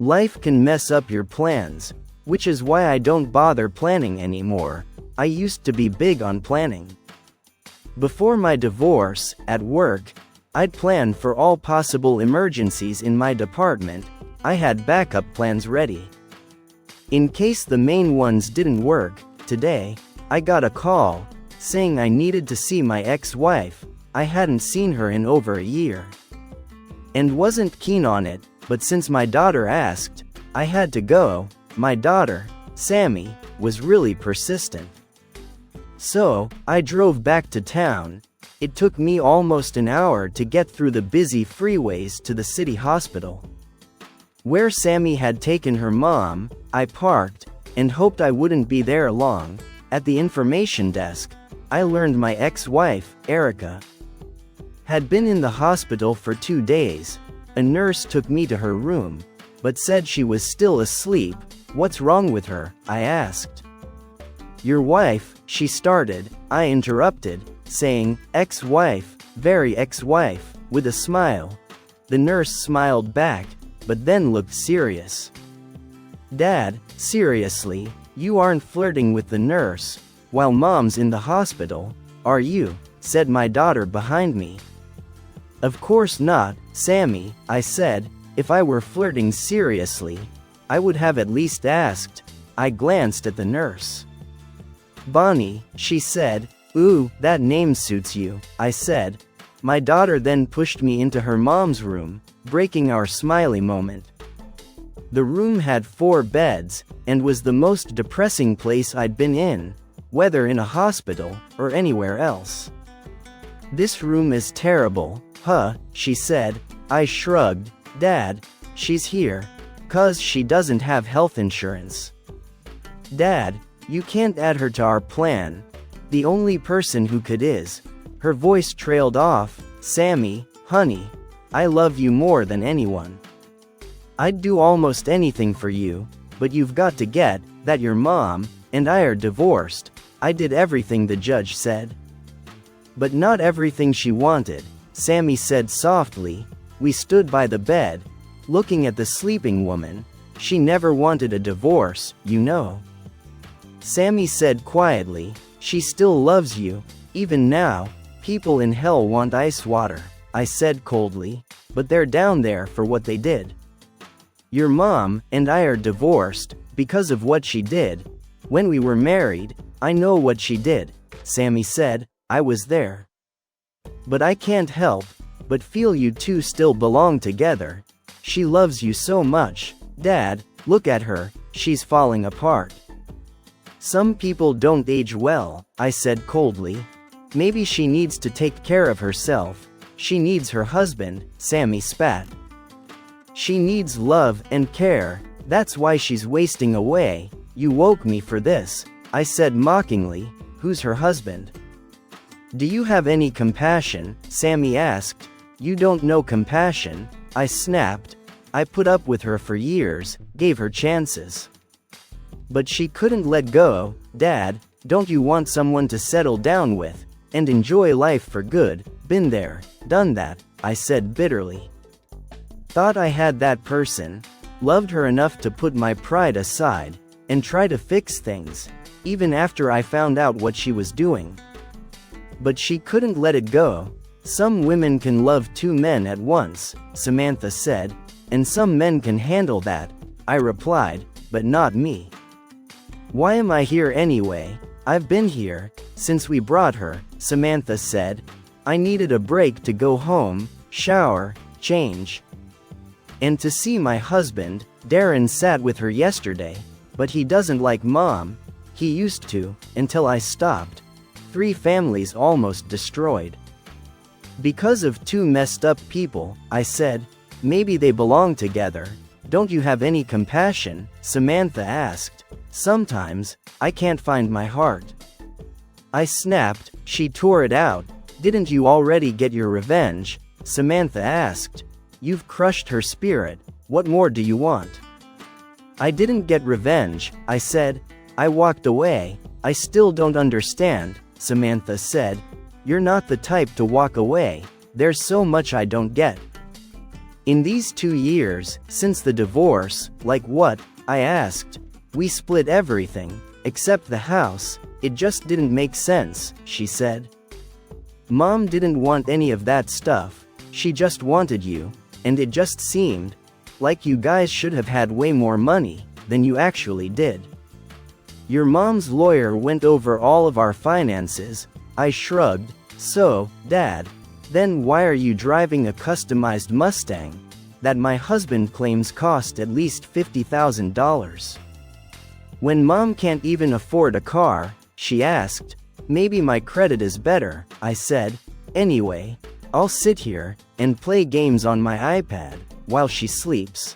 Life can mess up your plans, which is why I don't bother planning anymore. I used to be big on planning. Before my divorce, at work, I'd plan for all possible emergencies in my department. I had backup plans ready. In case the main ones didn't work. Today, I got a call, saying I needed to see my ex-wife. I hadn't seen her in over a year. And wasn't keen on it, but since my daughter asked, I had to go. My daughter, Sammy, was really persistent. So, I drove back to town. It took me almost an hour to get through the busy freeways to the city hospital. Where Sammy had taken her mom, I parked, and hoped I wouldn't be there long. At the information desk, I learned my ex-wife, Erica, had been in the hospital for 2 days. A nurse took me to her room, but said she was still asleep. What's wrong with her? I asked. Your wife, she started. I interrupted, saying, ex-wife, very ex-wife, with a smile. The nurse smiled back, but then looked serious. Dad, seriously, you aren't flirting with the nurse, while mom's in the hospital, are you? Said my daughter behind me. Of course not, Sammy, I said. If I were flirting seriously, I would have at least asked. I glanced at the nurse. Bonnie, she said. Ooh, that name suits you, I said. My daughter then pushed me into her mom's room, breaking our smiley moment. The room had 4 beds, and was the most depressing place I'd been in, whether in a hospital, or anywhere else. This room is terrible, huh, she said. I shrugged. Dad, she's here, 'cause she doesn't have health insurance. Dad, you can't add her to our plan. The only person who could is. Her voice trailed off. Sammy, honey, I love you more than anyone. I'd do almost anything for you, but you've got to get that your mom and I are divorced. I did everything the judge said. But not everything she wanted, Sammy said softly. We stood by the bed, looking at the sleeping woman. She never wanted a divorce, you know. Sammy said quietly, she still loves you, even now. People in hell want ice water, I said coldly, but they're down there for what they did. Your mom and I are divorced because of what she did. When we were married, I know what she did, Sammy said. I was there. But I can't help but feel you two still belong together. She loves you so much. Dad, look at her, she's falling apart. Some people don't age well, I said coldly. Maybe she needs to take care of herself. She needs her husband, Sammy spat. She needs love and care. That's why she's wasting away. You woke me for this, I said mockingly. Who's her husband? Do you have any compassion? Sammy asked. You don't know compassion, I snapped. I put up with her for years, gave her chances. But she couldn't let go. Dad, don't you want someone to settle down with and enjoy life for good? Been there, done that, I said bitterly. Thought I had that person. Loved her enough to put my pride aside and try to fix things, even after I found out what she was doing. But she couldn't let it go. Some women can love 2 men at once, Samantha said, and some men can handle that, I replied, but not me. Why am I here anyway? I've been here since we brought her, Samantha said. I needed a break to go home, shower, change, and to see my husband. Darren sat with her yesterday, but he doesn't like mom. He used to, until I stopped. 3 families almost destroyed. Because of 2 messed up people, I said. Maybe they belong together. Don't you have any compassion? Samantha asked. Sometimes, I can't find my heart. I snapped. She tore it out. Didn't you already get your revenge? Samantha asked. You've crushed her spirit. What more do you want? I didn't get revenge, I said. I walked away. I still don't understand, Samantha said. You're not the type to walk away. There's so much I don't get. In these 2 years, since the divorce, like what? I asked. We split everything, except the house. It just didn't make sense, she said. Mom didn't want any of that stuff. She just wanted you, and it just seemed like you guys should have had way more money than you actually did. Your mom's lawyer went over all of our finances. I shrugged. So, Dad, then why are you driving a customized Mustang that my husband claims cost at least $50,000? When Mom can't even afford a car, she asked. Maybe my credit is better, I said. Anyway, I'll sit here and play games on my iPad while she sleeps.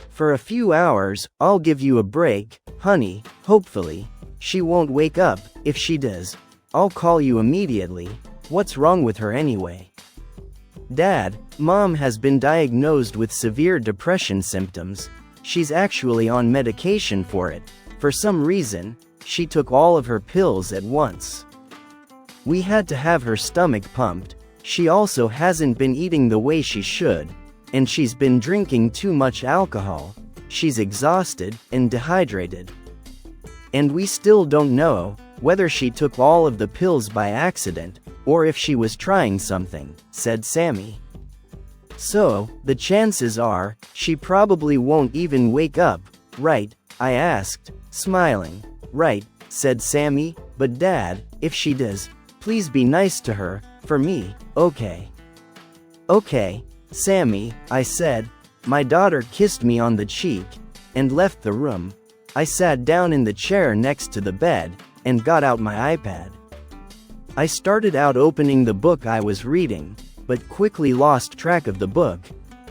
For a few hours, I'll give you a break, honey. Hopefully, she won't wake up. If she does, I'll call you immediately. What's wrong with her anyway? Dad, Mom has been diagnosed with severe depression symptoms. She's actually on medication for it. For some reason, she took all of her pills at once. We had to have her stomach pumped. She also hasn't been eating the way she should, and she's been drinking too much alcohol. She's exhausted and dehydrated. And we still don't know whether she took all of the pills by accident, or if she was trying something, said Sammy. So, the chances are, she probably won't even wake up, right? I asked, smiling. Right, said Sammy, but Dad, if she does, please be nice to her, for me, okay? Okay, Sammy, I said. My daughter kissed me on the cheek and left the room. I sat down in the chair next to the bed and got out my iPad. I started out opening the book I was reading, but quickly lost track of the book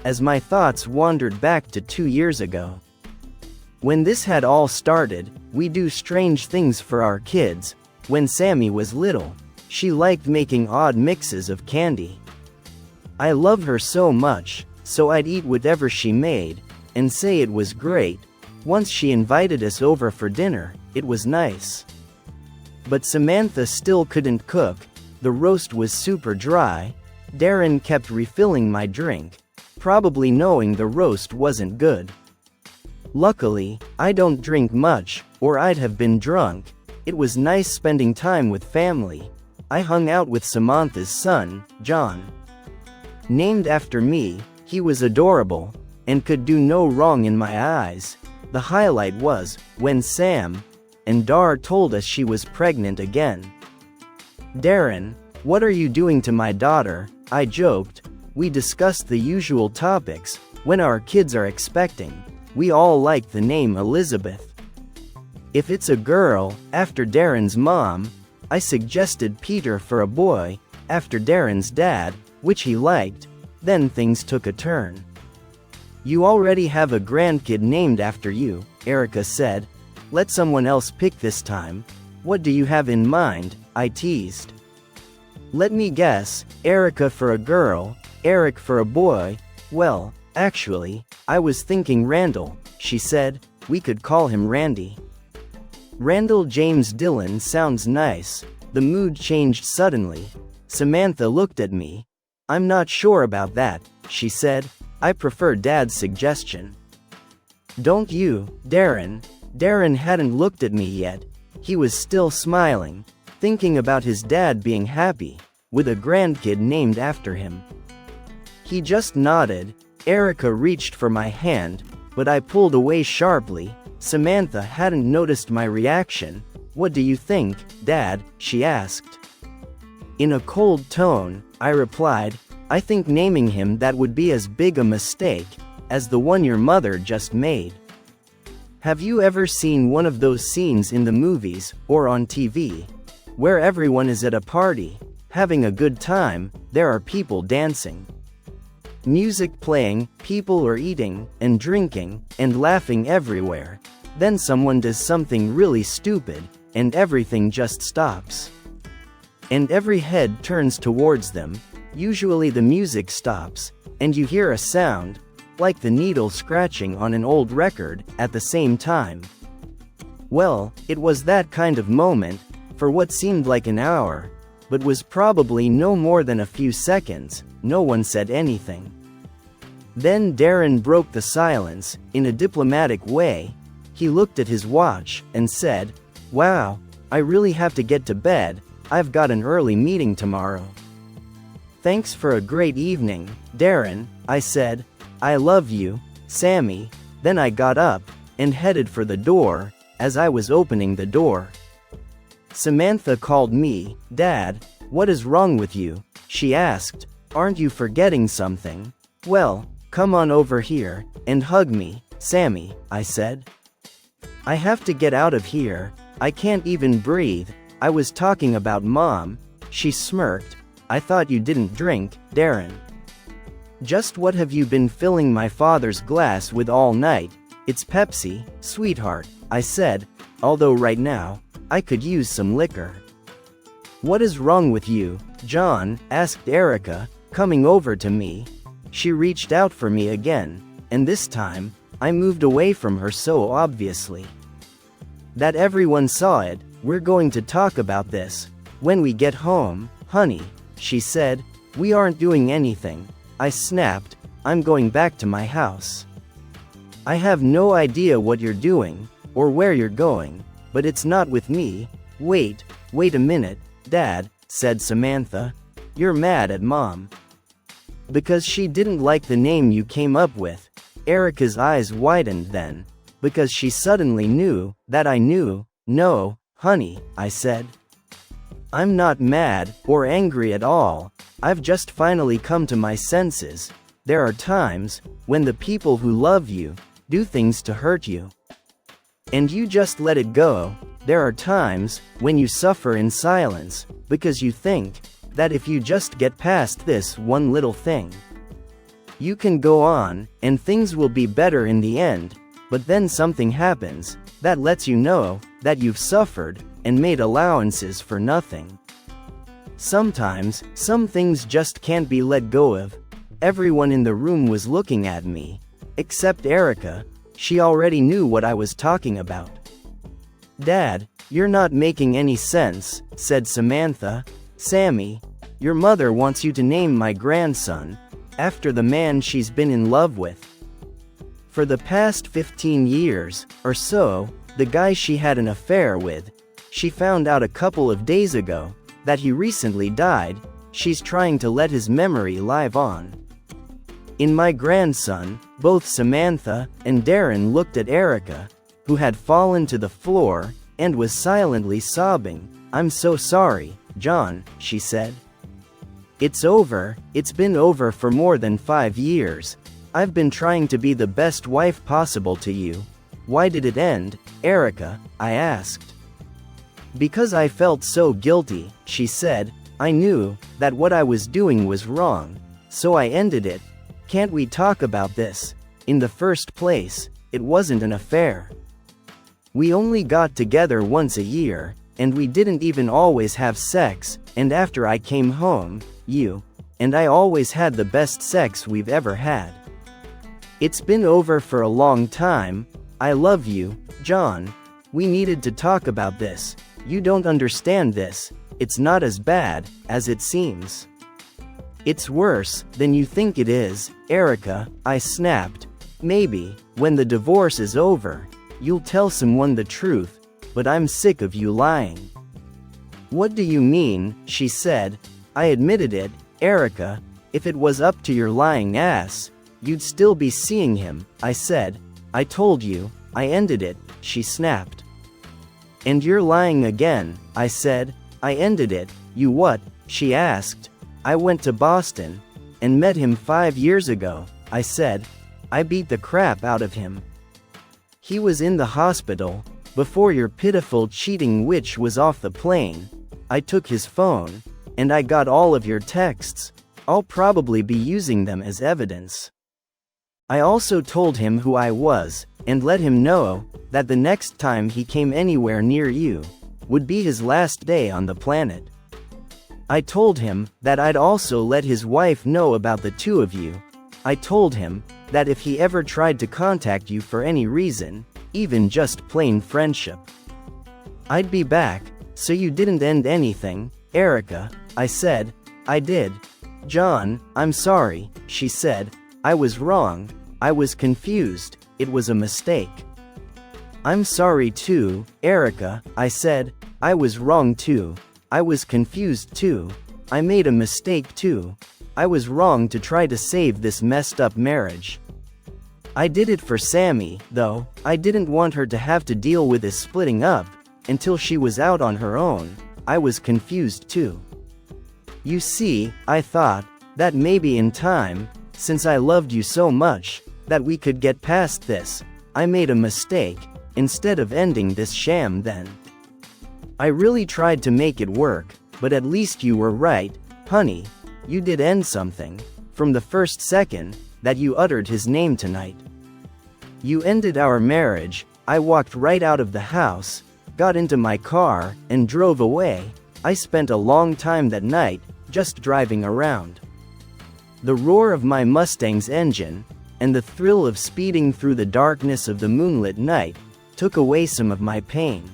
as my thoughts wandered back to 2 years ago. When this had all started, we do strange things for our kids. When Sammy was little, she liked making odd mixes of candy. I love her so much, so I'd eat whatever she made and say it was great. Once she invited us over for dinner. It was nice. But Samantha still couldn't cook. The roast was super dry. Darren kept refilling my drink, probably knowing the roast wasn't good. Luckily, I don't drink much, or I'd have been drunk. It was nice spending time with family. I hung out with Samantha's son, John. Named after me, he was adorable, and could do no wrong in my eyes. The highlight was when Sam and Dar told us she was pregnant again. Darren, what are you doing to my daughter? I joked. We discussed the usual topics. When our kids are expecting, we all like the name Elizabeth. If it's a girl, after Darren's mom, I suggested Peter for a boy, after Darren's dad, which he liked. Then things took a turn. You already have a grandkid named after you, Erica said. Let someone else pick this time. What do you have in mind? I teased. Let me guess, Erica for a girl, Eric for a boy. Well, actually, I was thinking Randall, she said. We could call him Randy. Randall James Dillon sounds nice. The mood changed suddenly. Samantha looked at me. I'm not sure about that, she said. I prefer Dad's suggestion. Don't you, Darren? Darren hadn't looked at me yet. He was still smiling, thinking about his dad being happy with a grandkid named after him. He just nodded. Erica reached for my hand, but I pulled away sharply. Samantha hadn't noticed my reaction. What do you think, Dad? She asked. In a cold tone, I replied, I think naming him that would be as big a mistake as the one your mother just made. Have you ever seen one of those scenes in the movies or on TV where everyone is at a party, having a good time, there are people dancing, music playing, people are eating and drinking and laughing everywhere. Then someone does something really stupid, and everything just stops. And every head turns towards them. Usually the music stops, and you hear a sound, like the needle scratching on an old record, at the same time. Well, it was that kind of moment, for what seemed like an hour, but was probably no more than a few seconds. No one said anything. Then Darren broke the silence, in a diplomatic way. He looked at his watch, and said, "Wow, I really have to get to bed, I've got an early meeting tomorrow." "Thanks for a great evening, Darren," I said. "I love you, Sammy." Then I got up, and headed for the door. As I was opening the door, Samantha called me. "Dad, what is wrong with you?" she asked. "Aren't you forgetting something?" "Well, come on over here, and hug me, Sammy," I said. "I have to get out of here, I can't even breathe." "I was talking about Mom," she smirked. "I thought you didn't drink, Darren." "Just what have you been filling my father's glass with all night?" "It's Pepsi, sweetheart," I said, although right now, I could use some liquor. "What is wrong with you, John?" asked Erica, coming over to me. She reached out for me again, and this time, I moved away from her so obviously that everyone saw it. "We're going to talk about this when we get home, honey," she said. "We aren't doing anything." I snapped. "I'm going back to my house. I have no idea what you're doing, or where you're going, but it's not with me." Wait a minute, Dad," said Samantha. "You're mad at Mom because she didn't like the name you came up with." Erica's eyes widened then, because she suddenly knew that I knew. "No, honey," I said. "I'm not mad, or angry at all. I've just finally come to my senses. There are times when the people who love you do things to hurt you, and you just let it go. There are times when you suffer in silence, because you think that if you just get past this one little thing, you can go on, and things will be better in the end. But then something happens that lets you know that you've suffered and made allowances for nothing. Sometimes, some things just can't be let go of." Everyone in the room was looking at me, except Erica. She already knew what I was talking about. "Dad, you're not making any sense," said Samantha. "Sammy, your mother wants you to name my grandson after the man she's been in love with for the past 15 years, or so, the guy she had an affair with. She found out a couple of days ago that he recently died. She's trying to let his memory live on in my grandson." Both Samantha and Darren looked at Erica, who had fallen to the floor and was silently sobbing. "I'm so sorry, John," she said. "It's over. It's been over for more than 5 years. I've been trying to be the best wife possible to you." "Why did it end, Erica?" I asked. "Because I felt so guilty," she said. "I knew that what I was doing was wrong, so I ended it." "Can't we talk about this? In the first place, it wasn't an affair. We only got together once a year, and we didn't even always have sex, and after I came home, you and I always had the best sex we've ever had. It's been over for a long time. I love you, John. We needed to talk about this. You don't understand this. It's not as bad as it seems. It's worse than you think it is, Erica," I snapped. "Maybe, when the divorce is over, you'll tell someone the truth, but I'm sick of you lying." "What do you mean?" she said. "I admitted it, Erica. If it was up to your lying ass, you'd still be seeing him," I said. "I told you, I ended it," she snapped. "And you're lying again," I said. "I ended it." "You what?" she asked. "I went to Boston and met him 5 years ago," I said. "I beat the crap out of him. He was in the hospital before your pitiful cheating witch was off the plane. I took his phone, and I got all of your texts. I'll probably be using them as evidence. I also told him who I was, and let him know that the next time he came anywhere near you would be his last day on the planet. I told him that I'd also let his wife know about the two of you. I told him that if he ever tried to contact you for any reason, even just plain friendship, I'd be back, so you didn't end anything, Erica," I said. "I did. John, I'm sorry," she said. I was wrong. I was confused. It was a mistake. I'm sorry too, Erica, I said. I was wrong too. I was confused too. I made a mistake too. I was wrong to try to save this messed up marriage. I did it for Sammy, though. I didn't want her to have to deal with this splitting up until she was out on her own. I was confused too. You see, I thought that maybe in time, since I loved you so much, that we could get past this. I made a mistake, instead of ending this sham then. I really tried to make it work, but at least you were right, honey. You did end something. From the first second that you uttered his name tonight. You ended our marriage. I walked right out of the house, got into my car, and drove away. I spent a long time that night, just driving around. The roar of my Mustang's engine, and the thrill of speeding through the darkness of the moonlit night, took away some of my pain.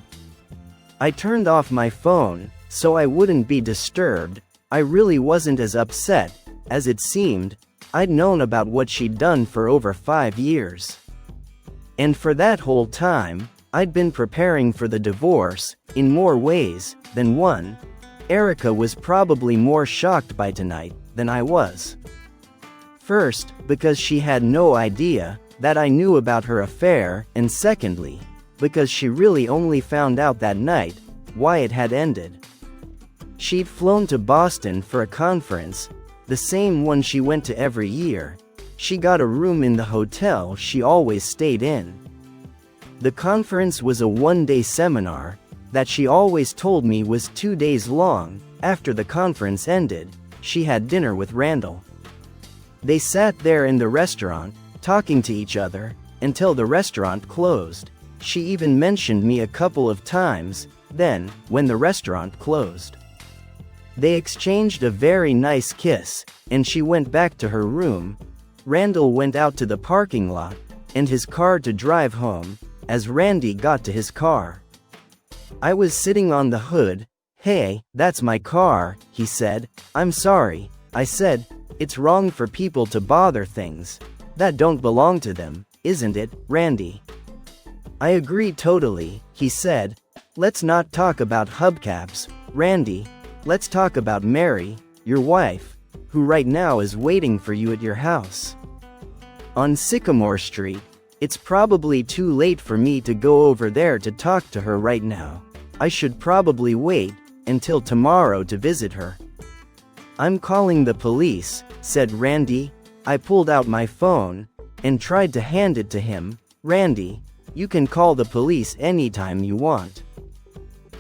I turned off my phone, so I wouldn't be disturbed. I really wasn't as upset as it seemed. I'd known about what she'd done for over 5 years. And for that whole time, I'd been preparing for the divorce, in more ways than one. Erica was probably more shocked by tonight than I was. First, because she had no idea that I knew about her affair, and secondly, because she really only found out that night why it had ended. She'd flown to Boston for a conference, the same one she went to every year. She got a room in the hotel she always stayed in. The conference was a one-day seminar that she always told me was 2 days long. After the conference ended, she had dinner with Randall. They sat there in the restaurant, talking to each other, until the restaurant closed. She even mentioned me a couple of times. Then, when the restaurant closed, they exchanged a very nice kiss, and she went back to her room. Randall went out to the parking lot, and his car to drive home, as Randy got to his car. I was sitting on the hood. Hey, that's my car, he said. I'm sorry, I said. It's wrong for people to bother things that don't belong to them, isn't it, Randy? I agree totally, he said. Let's not talk about hubcaps, Randy. Let's talk about Mary, your wife, who right now is waiting for you at your house on Sycamore Street. It's probably too late for me to go over there to talk to her right now. I should probably wait until tomorrow to visit her. I'm calling the police, said Randy. I pulled out my phone and tried to hand it to him. Randy, you can call the police anytime you want.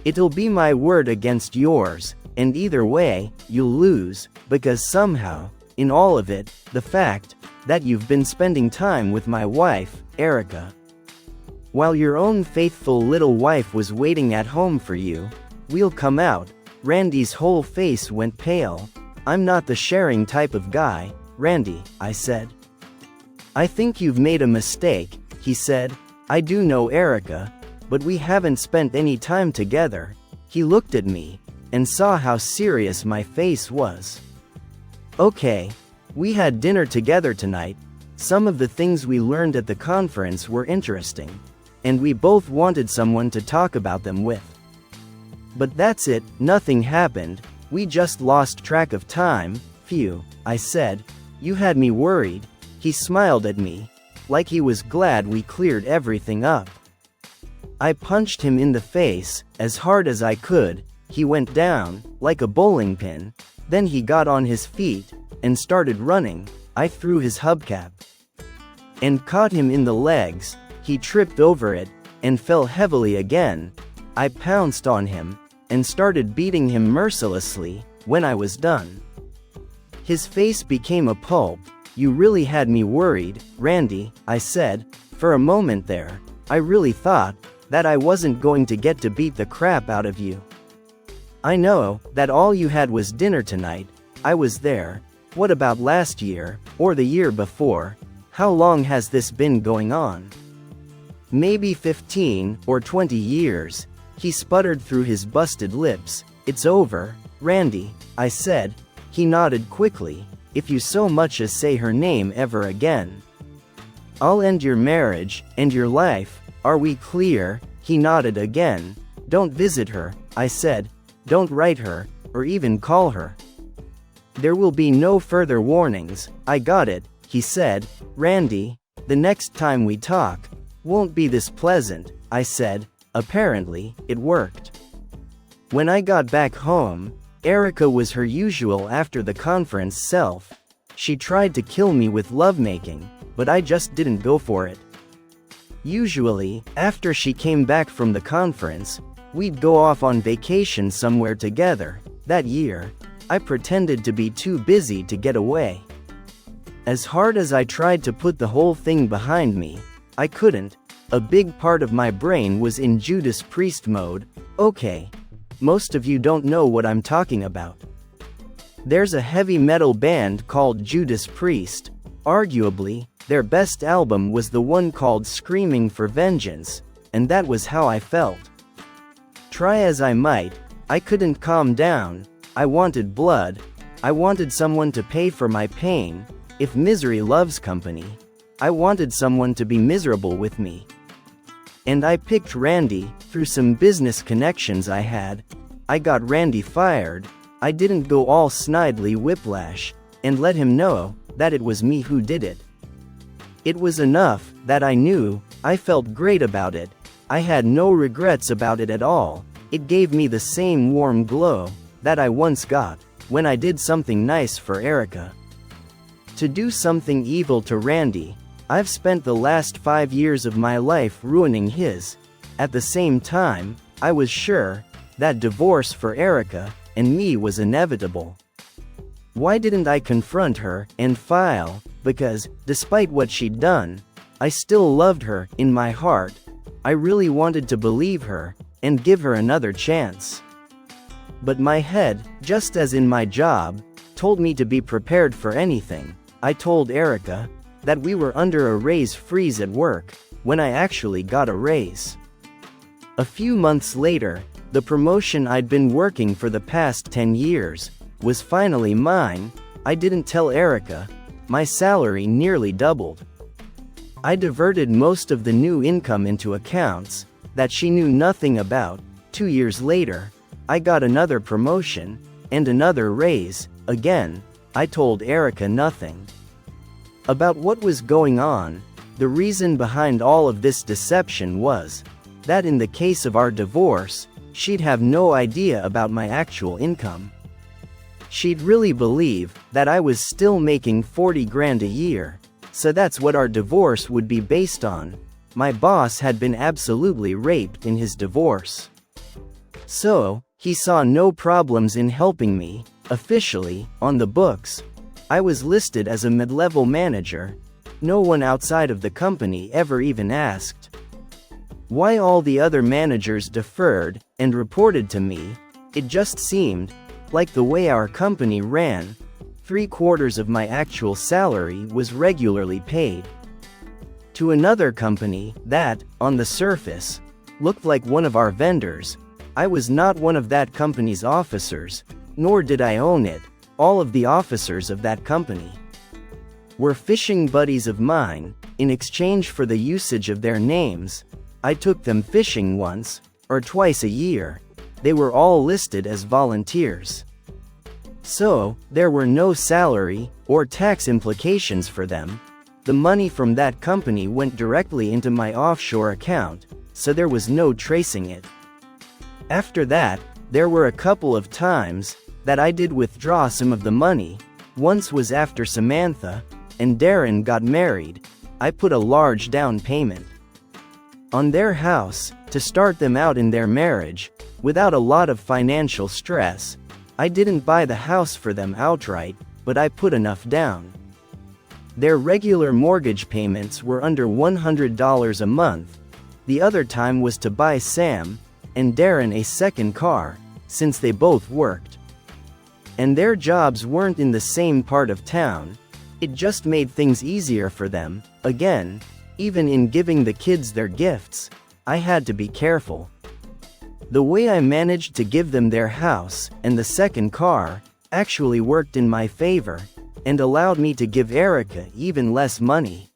It'll be my word against yours, and either way, you'll lose, because somehow, in all of it, the fact that you've been spending time with my wife, Erica, while your own faithful little wife was waiting at home for you, will come out. Randy's whole face went pale. I'm not the sharing type of guy, Randy, I said. I think you've made a mistake, he said. I do know Erica, but we haven't spent any time together. He looked at me and saw how serious my face was. Okay, we had dinner together tonight. Some of the things we learned at the conference were interesting, and we both wanted someone to talk about them with. But that's it, nothing happened. We just lost track of time. Phew, I said. You had me worried. He smiled at me, like he was glad we cleared everything up. I punched him in the face as hard as I could. He went down like a bowling pin. Then he got on his feet and started running. I threw his hubcap and caught him in the legs. He tripped over it and fell heavily again. I pounced on him and started beating him mercilessly. When I was done, his face became a pulp. You really had me worried, Randy, I said. For a moment there, I really thought that I wasn't going to get to beat the crap out of you. I know that all you had was dinner tonight. I was there. What about last year, or the year before? How long has this been going on? Maybe 15 or 20 years. He sputtered through his busted lips. It's over, Randy, I said. He nodded quickly. if you so much as say her name ever again. I'll end your marriage, and your life, are we clear?" He nodded again. "Don't visit her," I said. "Don't write her, or even call her. There will be no further warnings." "I got it," he said. "Randy, the next time we talk, won't be this pleasant," I said. Apparently, it worked. When I got back home, Erica was her usual after the conference self. She tried to kill me with lovemaking, but I just didn't go for it. Usually, after she came back from the conference, we'd go off on vacation somewhere together. That year, I pretended to be too busy to get away. As hard as I tried to put the whole thing behind me, I couldn't. A big part of my brain was in Judas Priest mode. Okay. Most of you don't know what I'm talking about. There's a heavy metal band called Judas Priest. Arguably, their best album was the one called Screaming for Vengeance, and that was how I felt. Try as I might, I couldn't calm down. I wanted blood. I wanted someone to pay for my pain. If misery loves company, I wanted someone to be miserable with me. And I picked Randy. Through some business connections I had, I got Randy fired. I didn't go all snidely whiplash, and let him know that it was me who did it. It was enough that I knew. I felt great about it. I had no regrets about it at all. It gave me the same warm glow that I once got when I did something nice for Erica. To do something evil to Randy, I've spent the last 5 years of my life ruining his. At the same time, I was sure that divorce for Erica and me was inevitable. Why didn't I confront her and file? Because, despite what she'd done, I still loved her in my heart. I really wanted to believe her and give her another chance. But my head, just as in my job, told me to be prepared for anything. I told Erica that we were under a raise freeze at work when I actually got a raise. A few months later, the promotion I'd been working for the past 10 years was finally mine. I didn't tell Erica. My salary nearly doubled. I diverted most of the new income into accounts that she knew nothing about. 2 years later, I got another promotion and another raise. Again, I told Erica nothing about what was going on. The reason behind all of this deception was that in the case of our divorce, she'd have no idea about my actual income. She'd really believe that I was still making 40 grand a year, so that's what our divorce would be based on. My boss had been absolutely raped in his divorce. So, he saw no problems in helping me. Officially, on the books, I was listed as a mid-level manager. No one outside of the company ever even asked why all the other managers deferred and reported to me. It just seemed like the way our company ran. 3/4 of my actual salary was regularly paid to another company that, on the surface, looked like one of our vendors. I was not one of that company's officers, nor did I own it. All of the officers of that company were fishing buddies of mine. In exchange for the usage of their names, I took them fishing once or twice a year. They were all listed as volunteers. So, there were no salary or tax implications for them. The money from that company went directly into my offshore account, so there was no tracing it. After that, there were a couple of times that I did withdraw some of the money. Once was after Samantha and Darren got married. I put a large down payment on their house to start them out in their marriage, without a lot of financial stress. I didn't buy the house for them outright, but I put enough down. Their regular mortgage payments were under $100 a month. The other time was to buy Sam and Darren a second car, since they both worked. And their jobs weren't in the same part of town. It just made things easier for them. Again, even in giving the kids their gifts, I had to be careful. The way I managed to give them their house and the second car actually worked in my favor. and allowed me to give Erica even less money.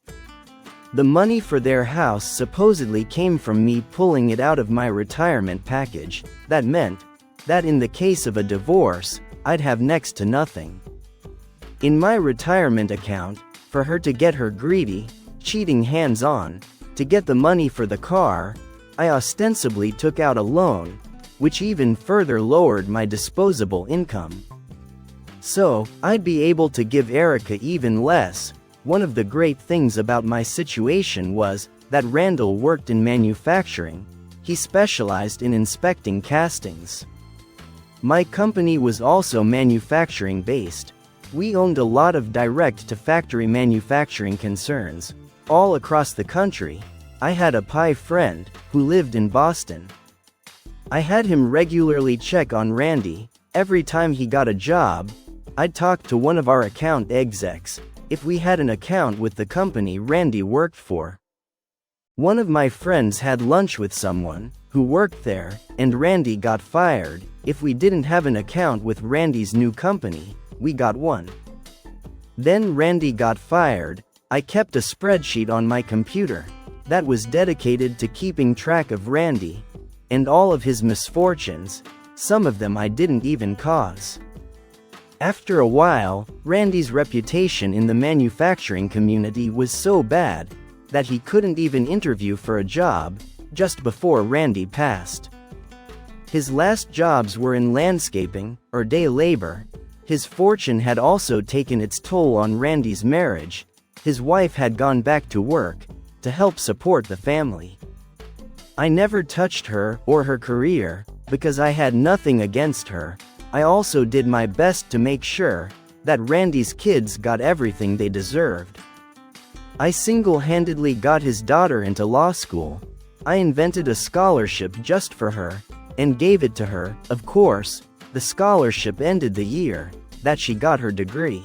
The money for their house supposedly came from me pulling it out of my retirement package. That meant that in the case of a divorce, I'd have next to nothing. In my retirement account, for her to get her greedy, cheating hands on, to get the money for the car, I ostensibly took out a loan, which even further lowered my disposable income. So, I'd be able to give Erica even less. One of the great things about my situation was that Randall worked in manufacturing. He specialized in inspecting castings. My company was also manufacturing based. We owned a lot of direct-to-factory manufacturing concerns all across the country. I had a pie friend who lived in Boston. I had him regularly check on Randy. Every time he got a job, I'd talk to one of our account execs if we had an account with the company Randy worked for. One of my friends had lunch with someone who worked there, and Randy got fired. If we didn't have an account with Randy's new company, we got one. Then Randy got fired. I kept a spreadsheet on my computer that was dedicated to keeping track of Randy and all of his misfortunes. Some of them I didn't even cause. After a while, Randy's reputation in the manufacturing community was so bad that he couldn't even interview for a job just before Randy passed. His last jobs were in landscaping or day labor. His fortune had also taken its toll on Randy's marriage. His wife had gone back to work to help support the family. I never touched her or her career because I had nothing against her. I also did my best to make sure that Randy's kids got everything they deserved. I single-handedly got his daughter into law school. I invented a scholarship just for her and gave it to her. Of course, the scholarship ended the year that she got her degree.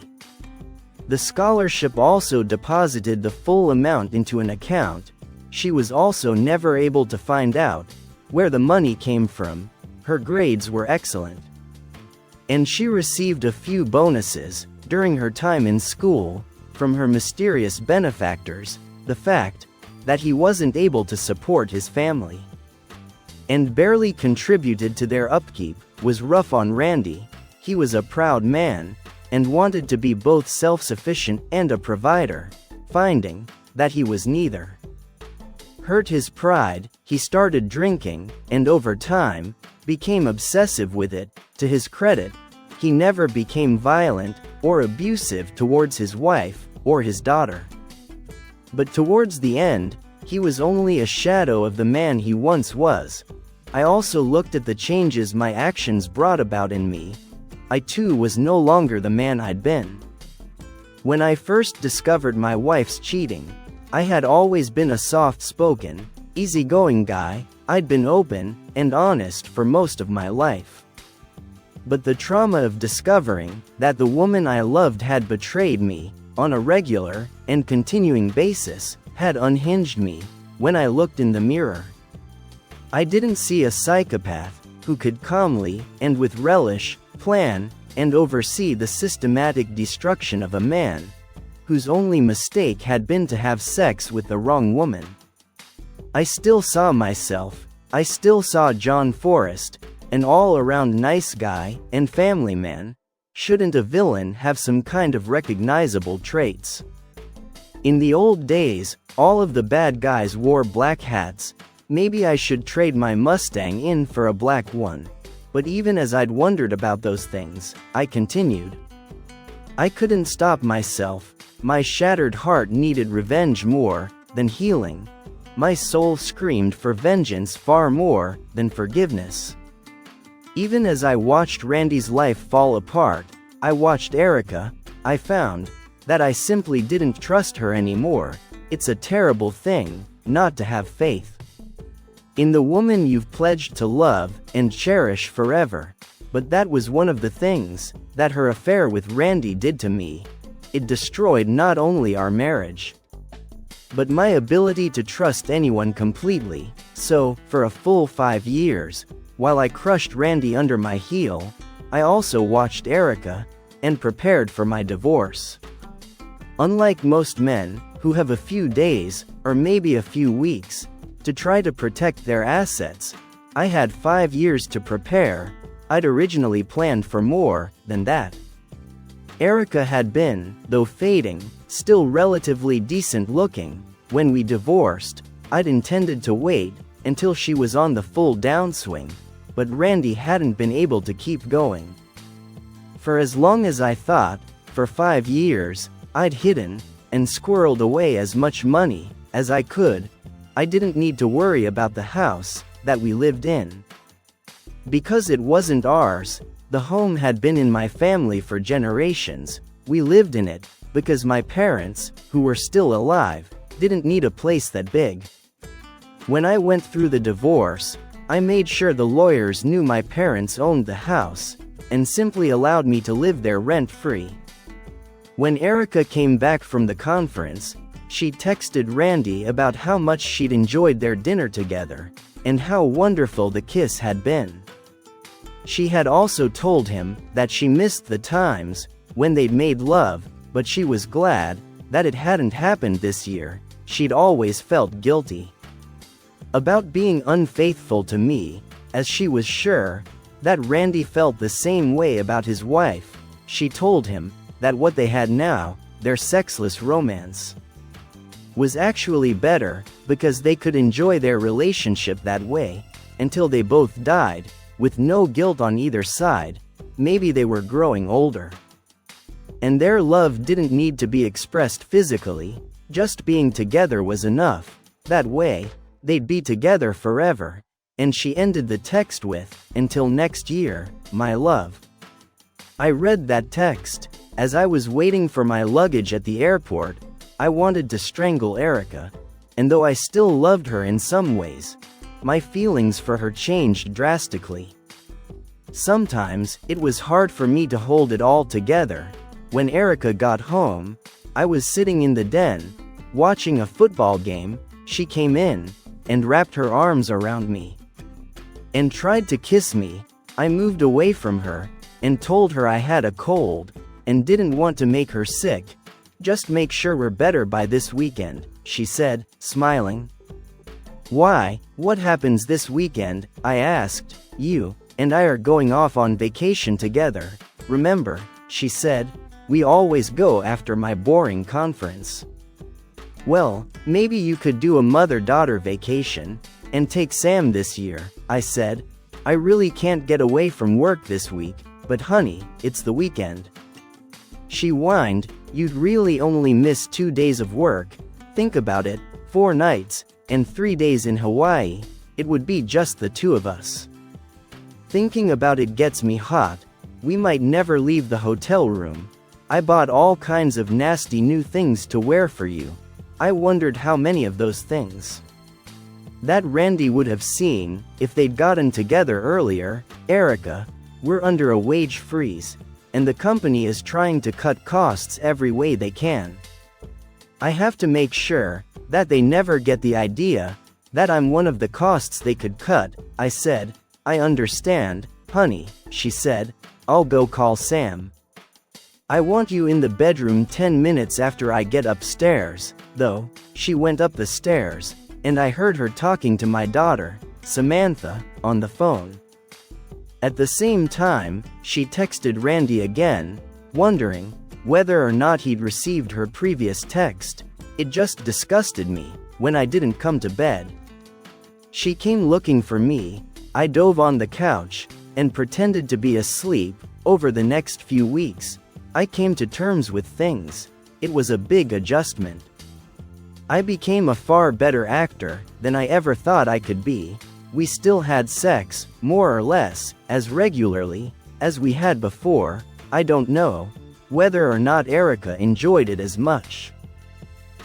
The scholarship also deposited the full amount into an account. She was also never able to find out where the money came from. Her grades were excellent, and she received a few bonuses during her time in school from her mysterious benefactors. The fact that he wasn't able to support his family and barely contributed to their upkeep was rough on Randy. He was a proud man and wanted to be both self-sufficient and a provider. Finding that he was neither hurt his pride. He started drinking, and over time, became obsessive with it. To his credit, he never became violent or abusive towards his wife or his daughter. But towards the end, he was only a shadow of the man he once was. I also looked at the changes my actions brought about in me. I too was no longer the man I'd been. When I first discovered my wife's cheating, I had always been a soft-spoken, easygoing guy. I'd been open and honest for most of my life. But the trauma of discovering that the woman I loved had betrayed me on a regular and continuing basis had unhinged me. When I looked in the mirror, I didn't see a psychopath who could calmly and with relish plan and oversee the systematic destruction of a man whose only mistake had been to have sex with the wrong woman. I still saw myself. I still saw John Forrest, an all-around nice guy and family man. Shouldn't a villain have some kind of recognizable traits? In the old days, all of the bad guys wore black hats. Maybe I should trade my Mustang in for a black one. But even as I'd wondered about those things, I continued. I couldn't stop myself. My shattered heart needed revenge more than healing. My soul screamed for vengeance far more than forgiveness. Even as I watched Randy's life fall apart, I watched Erica. I found that I simply didn't trust her anymore. It's a terrible thing not to have faith in the woman you've pledged to love and cherish forever. But that was one of the things that her affair with Randy did to me. It destroyed not only our marriage, but my ability to trust anyone completely. So, for a full 5 years, while I crushed Randy under my heel, I also watched Erica and prepared for my divorce. Unlike most men, who have a few days, or maybe a few weeks, to try to protect their assets, I had 5 years to prepare. I'd originally planned for more than that. Erica had been, though fading, still relatively decent looking. When we divorced, I'd intended to wait until she was on the full downswing, but Randy hadn't been able to keep going. For as long as I thought, for 5 years, I'd hidden and squirreled away as much money as I could. I didn't need to worry about the house that we lived in. Because it wasn't ours, the home had been in my family for generations. We lived in it because my parents, who were still alive, didn't need a place that big. When I went through the divorce, I made sure the lawyers knew my parents owned the house, and simply allowed me to live there rent-free. When Erica came back from the conference, she texted Randy about how much she'd enjoyed their dinner together, and how wonderful the kiss had been. She had also told him that she missed the times when they'd made love, but she was glad that it hadn't happened this year. She'd always felt guilty about being unfaithful to me, as she was sure that Randy felt the same way about his wife. She told him that what they had now, their sexless romance, was actually better because they could enjoy their relationship that way until they both died, with no guilt on either side. Maybe they were growing older, and their love didn't need to be expressed physically, just being together was enough. That way, they'd be together forever. And she ended the text with, "Until next year, my love." I read that text as I was waiting for my luggage at the airport. I wanted to strangle Erica, and though I still loved her in some ways, my feelings for her changed drastically. Sometimes, it was hard for me to hold it all together. When Erica got home, I was sitting in the den, watching a football game. She came in and wrapped her arms around me and tried to kiss me. I moved away from her and told her I had a cold and didn't want to make her sick. "Just make sure we're better by this weekend," she said, smiling. "Why, what happens this weekend?" I asked. "You and I are going off on vacation together. Remember," she said. "We always go after my boring conference." "Well, maybe you could do a mother-daughter vacation and take Sam this year," I said. "I really can't get away from work this week, but honey, it's the weekend." She whined, "You'd really only miss 2 days of work. Think about it, 4 nights, and 3 days in Hawaii. It would be just the 2 of us." Thinking about it gets me hot. We might never leave the hotel room. I bought all kinds of nasty new things to wear for you. I wondered how many of those things that Randy would have seen if they'd gotten together earlier. "Erica, we're under a wage freeze, and the company is trying to cut costs every way they can. I have to make sure that they never get the idea that I'm one of the costs they could cut," I said. "I understand, honey," she said. "I'll go call Sam. I want you in the bedroom 10 minutes after I get upstairs, though." She went up the stairs, and I heard her talking to my daughter, Samantha, on the phone. At the same time, she texted Randy again, wondering whether or not he'd received her previous text. It just disgusted me when I didn't come to bed. She came looking for me. I dove on the couch and pretended to be asleep. Over the next few weeks, I came to terms with things. It was a big adjustment. I became a far better actor than I ever thought I could be. We still had sex, more or less, as regularly as we had before. I don't know whether or not Erica enjoyed it as much,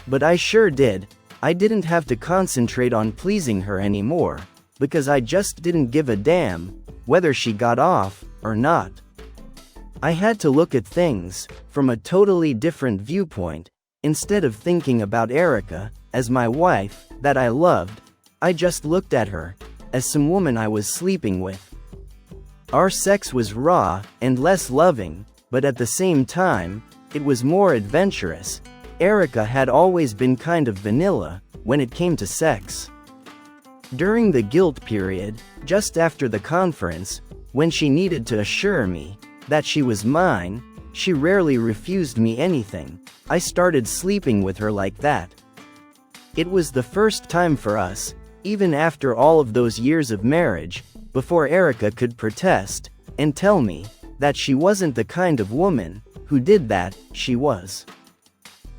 but I sure did. I didn't have to concentrate on pleasing her anymore, because I just didn't give a damn whether she got off or not. I had to look at things from a totally different viewpoint. Instead of thinking about Erica as my wife that I loved, I just looked at her as some woman I was sleeping with. Our sex was raw and less loving, but at the same time, it was more adventurous. Erica had always been kind of vanilla when it came to sex. During the guilt period, just after the conference, when she needed to assure me that she was mine, she rarely refused me anything. I started sleeping with her like that. It was the first time for us, even after all of those years of marriage, before Erica could protest and tell me that she wasn't the kind of woman who did that. She was.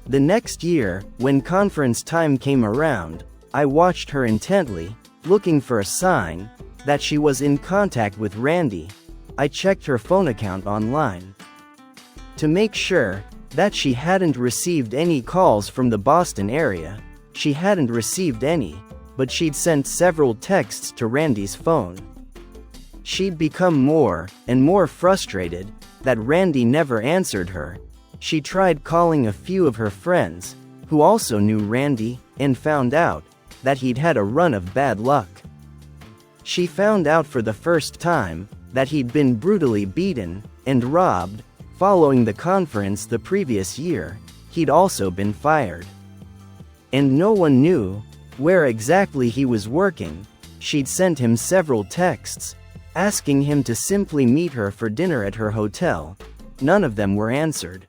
The next year, when conference time came around, I watched her intently, looking for a sign that she was in contact with Randy. I checked her phone account online to make sure that she hadn't received any calls from the Boston area. She hadn't received any, but she'd sent several texts to Randy's phone. She'd become more and more frustrated that Randy never answered her. She tried calling a few of her friends, who also knew Randy, and found out that he'd had a run of bad luck. She found out for the first time that he'd been brutally beaten and robbed. Following the conference the previous year, he'd also been fired. And no one knew where exactly he was working. She'd sent him several texts, asking him to simply meet her for dinner at her hotel. None of them were answered.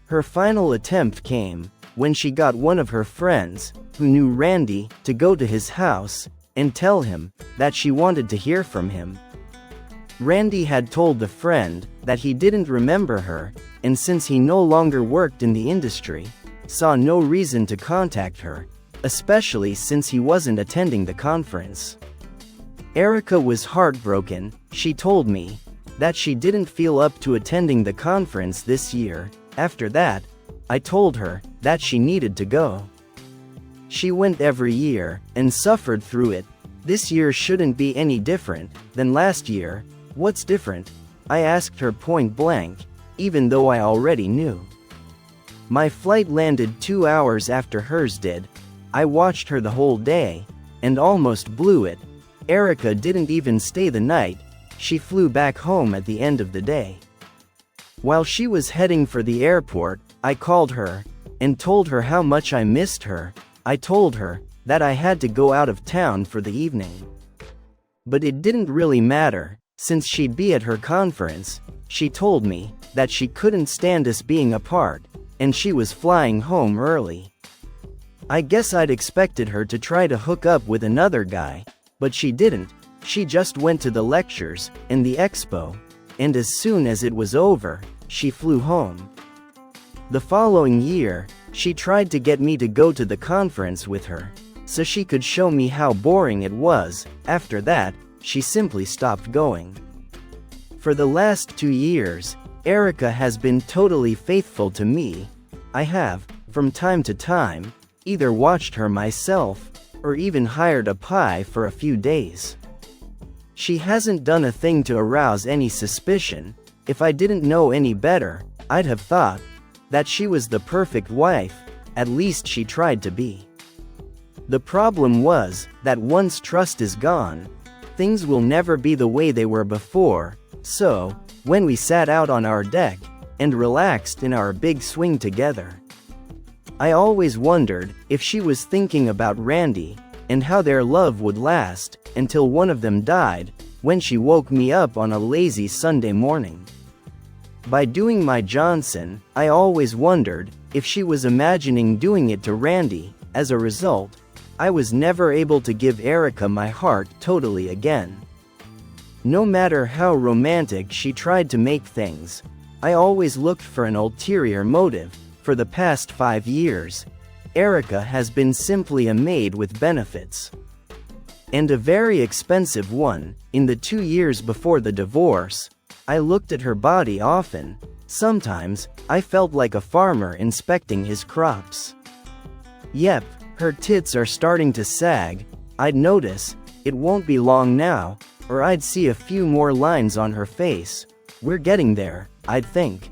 Her final attempt came when she got one of her friends, who knew Randy, to go to his house and tell him that she wanted to hear from him. Randy had told the friend that he didn't remember her, and since he no longer worked in the industry, saw no reason to contact her, especially since he wasn't attending the conference. Erica was heartbroken. She told me that she didn't feel up to attending the conference this year. After that, I told her that she needed to go. She went every year and suffered through it. This year shouldn't be any different than last year. What's different? I asked her point blank, even though I already knew. My flight landed 2 hours after hers did. I watched her the whole day, and almost blew it. Erica didn't even stay the night. She flew back home at the end of the day. While she was heading for the airport, I called her and told her how much I missed her. I told her that I had to go out of town for the evening. But it didn't really matter, since she'd be at her conference. She told me that she couldn't stand us being apart, and she was flying home early. I guess I'd expected her to try to hook up with another guy, but she didn't. She just went to the lectures and the expo, and as soon as it was over, she flew home. The following year, she tried to get me to go to the conference with her, so she could show me how boring it was. After that, she simply stopped going. For the last 2 years, Erica has been totally faithful to me. I have, from time to time, either watched her myself, or even hired a pie for a few days. She hasn't done a thing to arouse any suspicion. If I didn't know any better, I'd have thought that she was the perfect wife. At least she tried to be. The problem was that once trust is gone, things will never be the way they were before. So, when we sat out on our deck and relaxed in our big swing together, I always wondered if she was thinking about Randy and how their love would last until one of them died when she woke me up on a lazy Sunday morning. By doing my Johnson, I always wondered if she was imagining doing it to Randy. As a result, I was never able to give Erica my heart totally again. No matter how romantic she tried to make things, I always looked for an ulterior motive. For the past 5 years, Erica has been simply a maid with benefits. And a very expensive one. In the 2 years before the divorce, I looked at her body often. Sometimes, I felt like a farmer inspecting his crops. Yep, her tits are starting to sag. I'd notice. It won't be long now, or I'd see a few more lines on her face. We're getting there, I'd think.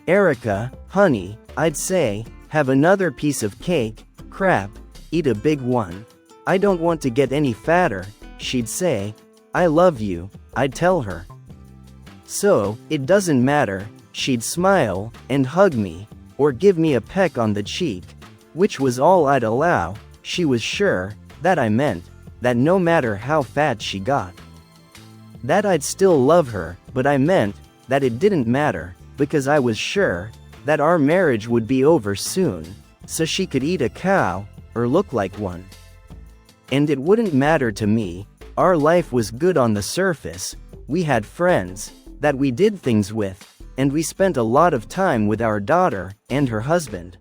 Erica, honey, I'd say, have another piece of cake. Crap, eat a big one. I don't want to get any fatter, she'd say. I love you, I'd tell her. So, it doesn't matter, she'd smile, and hug me, or give me a peck on the cheek, which was all I'd allow. She was sure that I meant that no matter how fat she got, that I'd still love her, but I meant that it didn't matter, because I was sure that our marriage would be over soon, so she could eat a cow, or look like one. And it wouldn't matter to me. Our life was good on the surface, we had friends that we did things with, and we spent a lot of time with our daughter and her husband.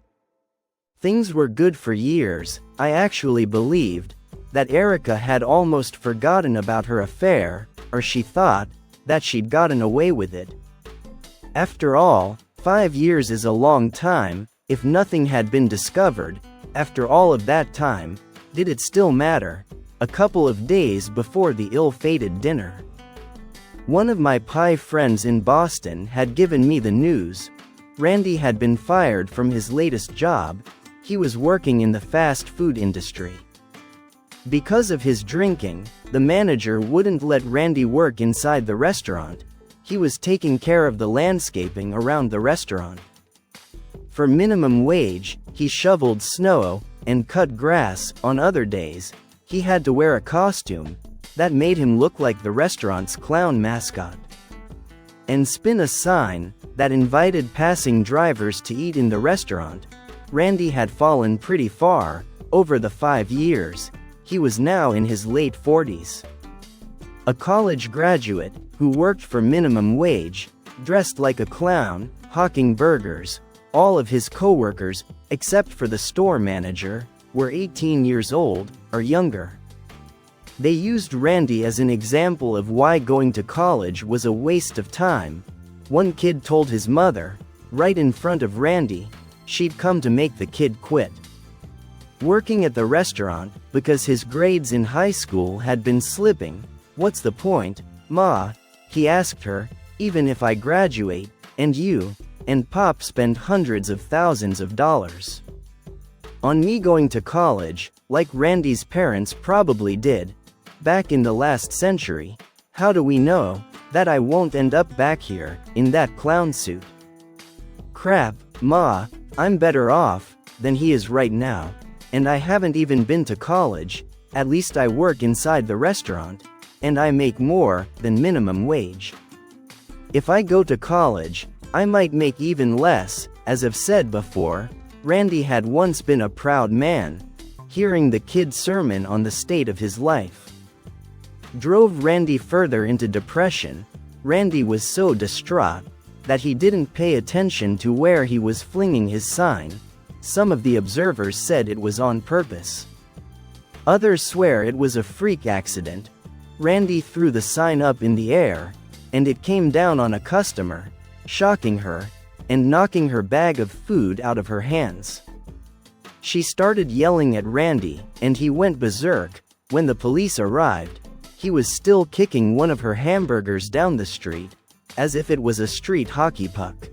Things were good for years. I actually believed that Erica had almost forgotten about her affair, or she thought that she'd gotten away with it. After all, 5 years is a long time. If nothing had been discovered, after all of that time, did it still matter? A couple of days before the ill-fated dinner, one of my pie friends in Boston had given me the news. Randy had been fired from his latest job. He was working in the fast food industry. Because of his drinking, the manager wouldn't let Randy work inside the restaurant. He was taking care of the landscaping around the restaurant. For minimum wage, he shoveled snow and cut grass. On other days, he had to wear a costume that made him look like the restaurant's clown mascot, and spin a sign that invited passing drivers to eat in the restaurant. Randy had fallen pretty far over the 5 years. He was now in his late 40s. A college graduate who worked for minimum wage, dressed like a clown, hawking burgers. All of his coworkers, except for the store manager, were 18 years old or younger. They used Randy as an example of why going to college was a waste of time. One kid told his mother, right in front of Randy, she'd come to make the kid quit working at the restaurant because his grades in high school had been slipping. "What's the point, Ma?" he asked her. "Even if I graduate, and you and Pop spend hundreds of thousands of dollars on me going to college, like Randy's parents probably did back in the last century, how do we know that I won't end up back here in that clown suit? Crap, Ma, I'm better off than he is right now. And I haven't even been to college. At least I work inside the restaurant, and I make more than minimum wage. If I go to college, I might make even less." As I've said before, Randy had once been a proud man. Hearing the kid's sermon on the state of his life drove Randy further into depression. Randy was so distraught that he didn't pay attention to where he was flinging his sign. Some of the observers said it was on purpose. Others swear it was a freak accident. Randy threw the sign up in the air, and it came down on a customer, shocking her and knocking her bag of food out of her hands. She started yelling at Randy, and he went berserk. When the police arrived, he was still kicking one of her hamburgers down the street, as if it was a street hockey puck,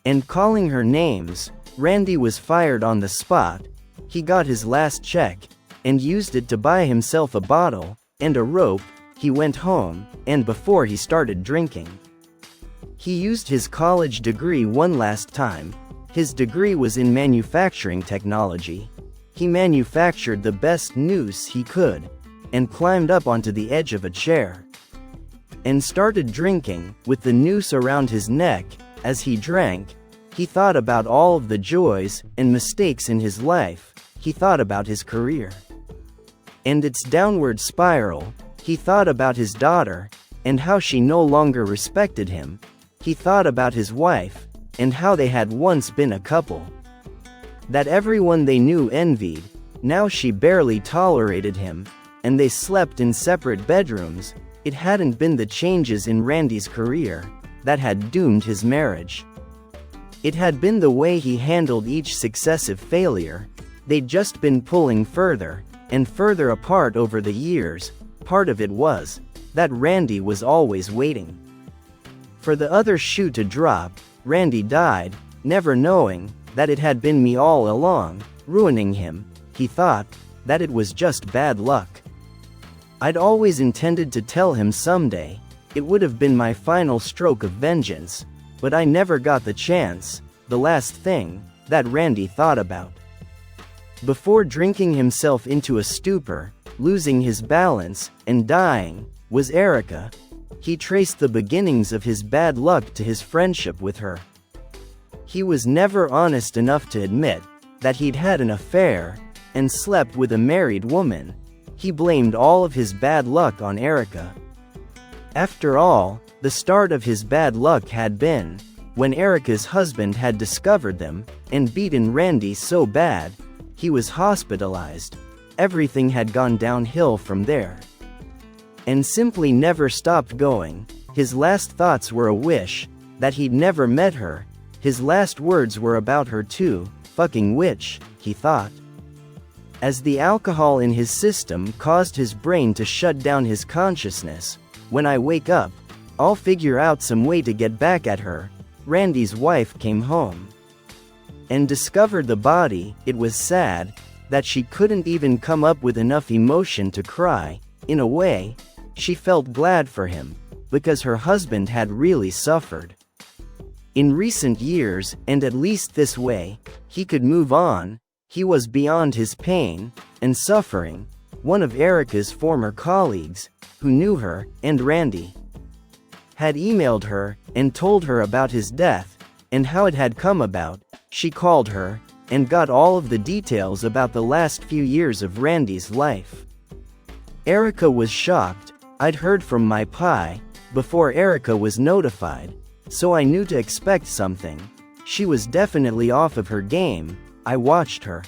and calling her names. Randy was fired on the spot. He got his last check, and used it to buy himself a bottle and a rope. He went home, and before he started drinking, he used his college degree one last time. His degree was in manufacturing technology. He manufactured the best noose he could, and climbed up onto the edge of a chair, and started drinking, with the noose around his neck. As he drank, he thought about all of the joys and mistakes in his life. He thought about his career and its downward spiral. He thought about his daughter, and how she no longer respected him. He thought about his wife, and how they had once been a couple that everyone they knew envied. Now she barely tolerated him, and they slept in separate bedrooms. It hadn't been the changes in Randy's career that had doomed his marriage. It had been the way he handled each successive failure. They'd just been pulling further and further apart over the years. Part of it was that Randy was always waiting for the other shoe to drop. Randy died, never knowing that it had been me all along, ruining him. He thought that it was just bad luck. I'd always intended to tell him someday It would have been my final stroke of vengeance, but I never got the chance. The last thing that Randy thought about before drinking himself into a stupor, losing his balance, and dying, was Erica. He traced the beginnings of his bad luck to his friendship with her. He was never honest enough to admit that he'd had an affair and slept with a married woman. He blamed all of his bad luck on Erica. After all, the start of his bad luck had been when Erica's husband had discovered them and beaten Randy so bad he was hospitalized. Everything had gone downhill from there, and simply never stopped going. His last thoughts were a wish that he'd never met her. His last words were about her too. Fucking witch, he thought. As the alcohol in his system caused his brain to shut down his consciousness, when I wake up, I'll figure out some way to get back at her. Randy's wife came home and discovered the body. It was sad that she couldn't even come up with enough emotion to cry. In a way, she felt glad for him, because her husband had really suffered in recent years, and at least this way, he could move on. He was beyond his pain and suffering. One of Erica's former colleagues, who knew her and Randy, had emailed her and told her about his death and how it had come about. She called her and got all of the details about the last few years of Randy's life. Erica was shocked. I'd heard from my pie before Erica was notified, so I knew to expect something. She was definitely off of her game. I watched her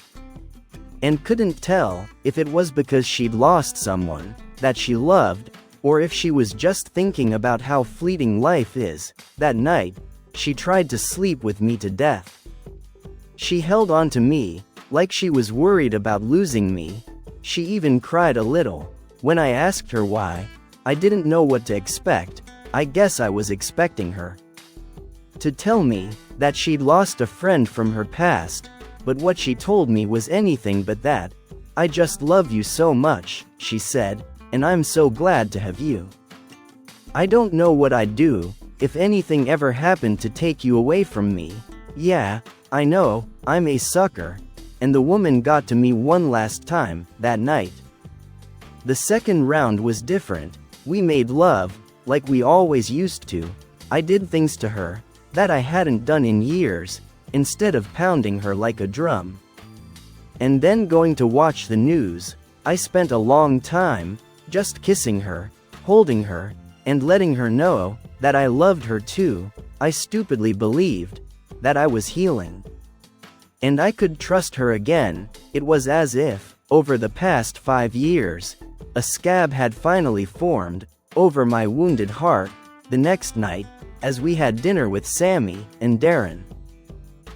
and couldn't tell if it was because she'd lost someone that she loved, or if she was just thinking about how fleeting life is. That night, she tried to sleep with me to death. She held on to me, like she was worried about losing me. She even cried a little. When I asked her why, I didn't know what to expect. I guess I was expecting her to tell me that she'd lost a friend from her past, but what she told me was anything but that. I just love you so much, she said, and I'm so glad to have you. I don't know what I'd do if anything ever happened to take you away from me. Yeah, I know, I'm a sucker. And the woman got to me one last time that night. The second round was different. We made love, like we always used to. I did things to her that I hadn't done in years, instead of pounding her like a drum and then going to watch the news. I spent a long time just kissing her, holding her, and letting her know that I loved her too. I stupidly believed that I was healing and I could trust her again. It was as if, over the past 5 years, a scab had finally formed over my wounded heart. The next night, as we had dinner with Sammy and Darren,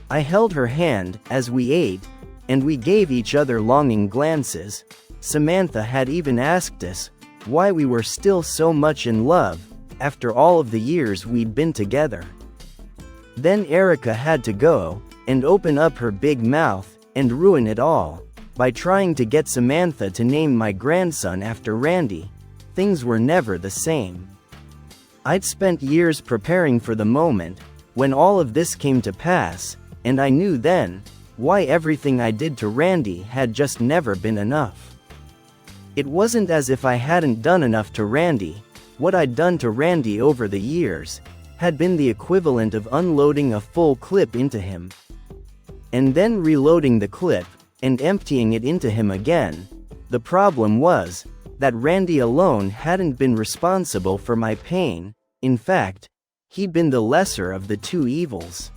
I held her hand as we ate, and we gave each other longing glances. Samantha had even asked us why we were still so much in love after all of the years we'd been together. Then Erica had to go and open up her big mouth and ruin it all by trying to get Samantha to name my grandson after Randy. Things were never the same. I'd spent years preparing for the moment when all of this came to pass, and I knew then why everything I did to Randy had just never been enough. It wasn't as if I hadn't done enough to Randy. What I'd done to Randy over the years had been the equivalent of unloading a full clip into him and then reloading the clip and emptying it into him again. The problem was that Randy alone hadn't been responsible for my pain. In fact, he'd been the lesser of the two evils.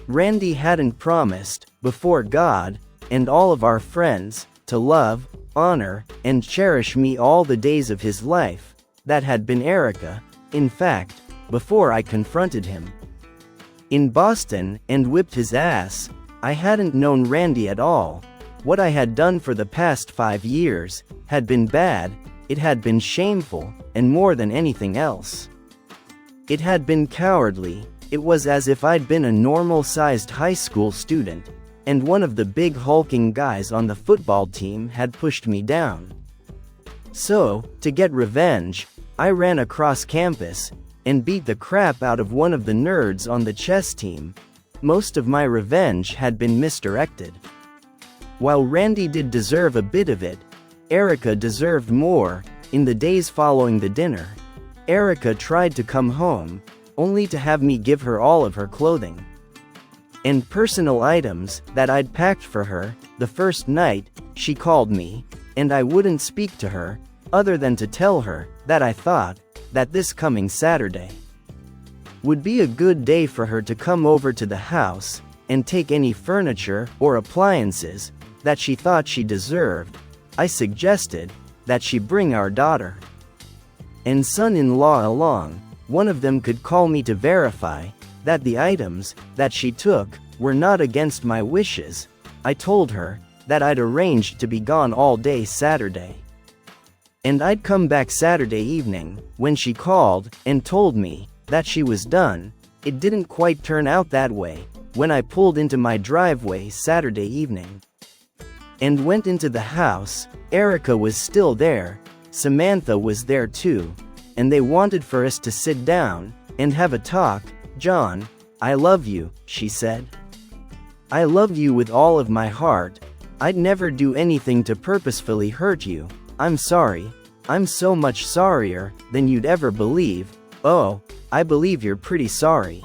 Randy hadn't promised, before God and all of our friends, to love, honor, and cherish me all the days of his life. That had been Erica. In fact, before I confronted him in Boston and whipped his ass, I hadn't known Randy at all. What I had done for the past 5 years had been bad. It had been shameful, and more than anything else, it had been cowardly. It was as if I'd been a normal-sized high school student, and one of the big hulking guys on the football team had pushed me down. So, to get revenge, I ran across campus and beat the crap out of one of the nerds on the chess team. Most of my revenge had been misdirected. While Randy did deserve a bit of it, Erica deserved more. In the days following the dinner, Erica tried to come home, only to have me give her all of her clothing and personal items that I'd packed for her. The first night, she called me, and I wouldn't speak to her, other than to tell her that I thought that this coming Saturday would be a good day for her to come over to the house and take any furniture or appliances that she thought she deserved. I suggested that she bring our daughter and son-in-law along. One of them could call me to verify that the items that she took were not against my wishes. I told her that I'd arranged to be gone all day Saturday, and I'd come back Saturday evening. When she called and told me that she was done, it didn't quite turn out that way. When I pulled into my driveway Saturday evening and went into the house, Erica was still there. Samantha was there too, and they wanted for us to sit down and have a talk. "John, I love you," she said. "I love you with all of my heart. I'd never do anything to purposefully hurt you. I'm sorry. I'm so much sorrier than you'd ever believe." "Oh, I believe you're pretty sorry,"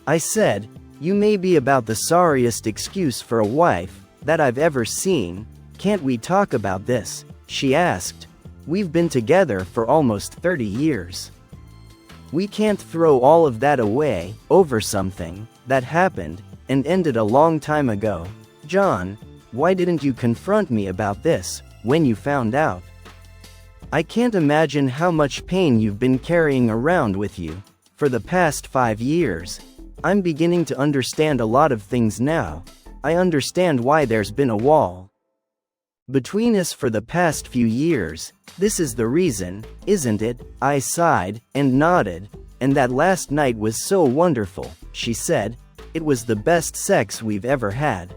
I said. "You may be about the sorriest excuse for a wife that I've ever seen." "Can't we talk about this?" she asked. "We've been together for almost 30 years. We can't throw all of that away over something that happened and ended a long time ago." "John, why didn't you confront me about this when you found out? I can't imagine how much pain you've been carrying around with you for the past 5 years. I'm beginning to understand a lot of things now. I understand why there's been a wall between us for the past few years. This is the reason, isn't it?" I sighed and nodded. "And that last night was so wonderful," she said. "It was the best sex we've ever had.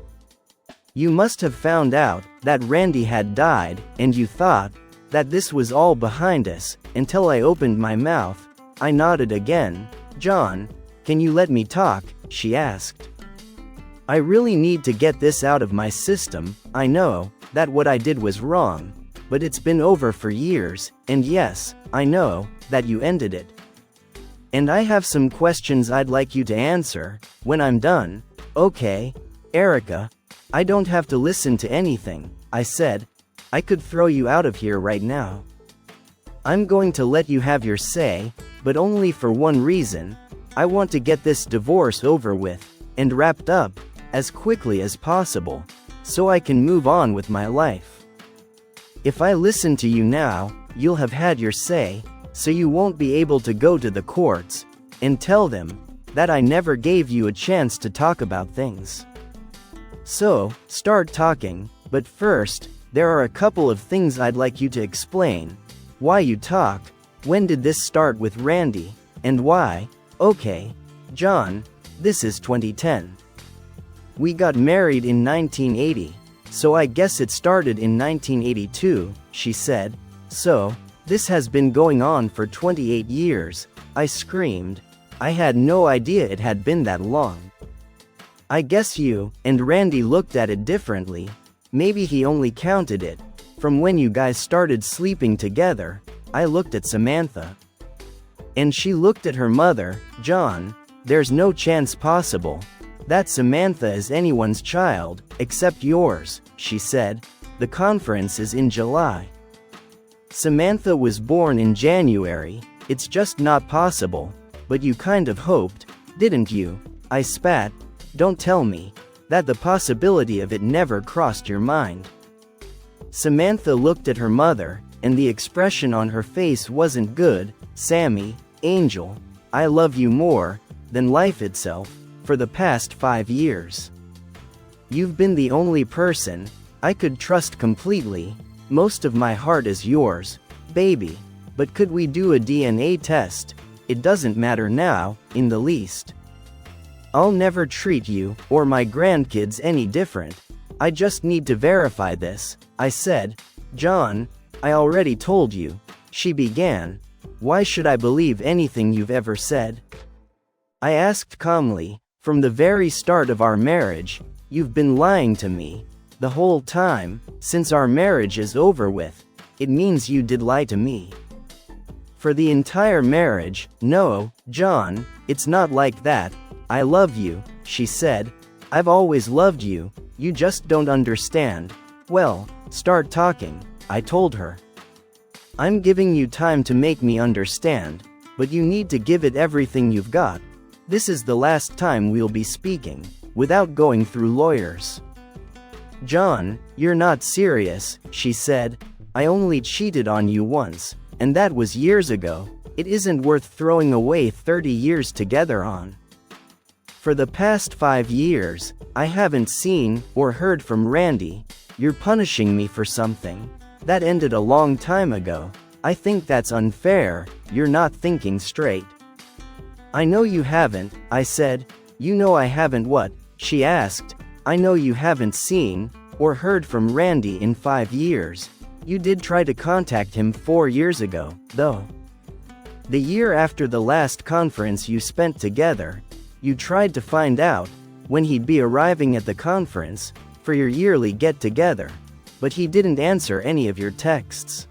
You must have found out that Randy had died, and you thought that this was all behind us, until I opened my mouth." I nodded again. "John, can you let me talk?" she asked. "I really need to get this out of my system. I know that what I did was wrong, but it's been over for years, and yes, I know that you ended it. And I have some questions I'd like you to answer when I'm done." "Okay, Erica. I don't have to listen to anything," I said. "I could throw you out of here right now. I'm going to let you have your say, but only for one reason. I want to get this divorce over with and wrapped up as quickly as possible, so I can move on with my life. If I listen to you now, you'll have had your say, so you won't be able to go to the courts and tell them that I never gave you a chance to talk about things. So, start talking, but first, there are a couple of things I'd like you to explain. Why you talk, when did this start with Randy, and why?" "Okay, John, this is 2010. We got married in 1980, so I guess it started in 1982, she said. "So, this has been going on for 28 years, I screamed. I had no idea it had been that long. "I guess you and Randy looked at it differently. Maybe he only counted it from when you guys started sleeping together." I looked at Samantha, and she looked at her mother. "John, there's no chance possible that Samantha is anyone's child, except yours," she said. "The conference is in July. Samantha was born in January. It's just not possible." "But you kind of hoped, didn't you?" I spat. "Don't tell me that the possibility of it never crossed your mind." Samantha looked at her mother, and the expression on her face wasn't good. "Sammy, Angel, I love you more than life itself for the past 5 years. You've been the only person I could trust completely. Most of my heart is yours, baby. But could we do a DNA test? It doesn't matter now, in the least. I'll never treat you or my grandkids any different. I just need to verify this," I said. "John, I already told you," she began. Why should I believe anything you've ever said? I asked calmly. From the very start of our marriage, you've been lying to me. The whole time, since our marriage is over with. It means you did lie to me. For the entire marriage. No, John, it's not like that. I love you, she said. I've always loved you, you just don't understand. Well, start talking, I told her. I'm giving you time to make me understand, but you need to give it everything you've got. This is the last time we'll be speaking, without going through lawyers. John, you're not serious, she said. I only cheated on you once, and that was years ago. It isn't worth throwing away 30 years together on. For the past 5 years, I haven't seen or heard from Randy. You're punishing me for something. That ended a long time ago. I think that's unfair. You're not thinking straight. I know you haven't, I said. You know I haven't what? She asked. I know you haven't seen or heard from Randy in 5 years. You did try to contact him 4 years ago, though. The year after the last conference you spent together, you tried to find out when he'd be arriving at the conference for your yearly get-together, but he didn't answer any of your texts.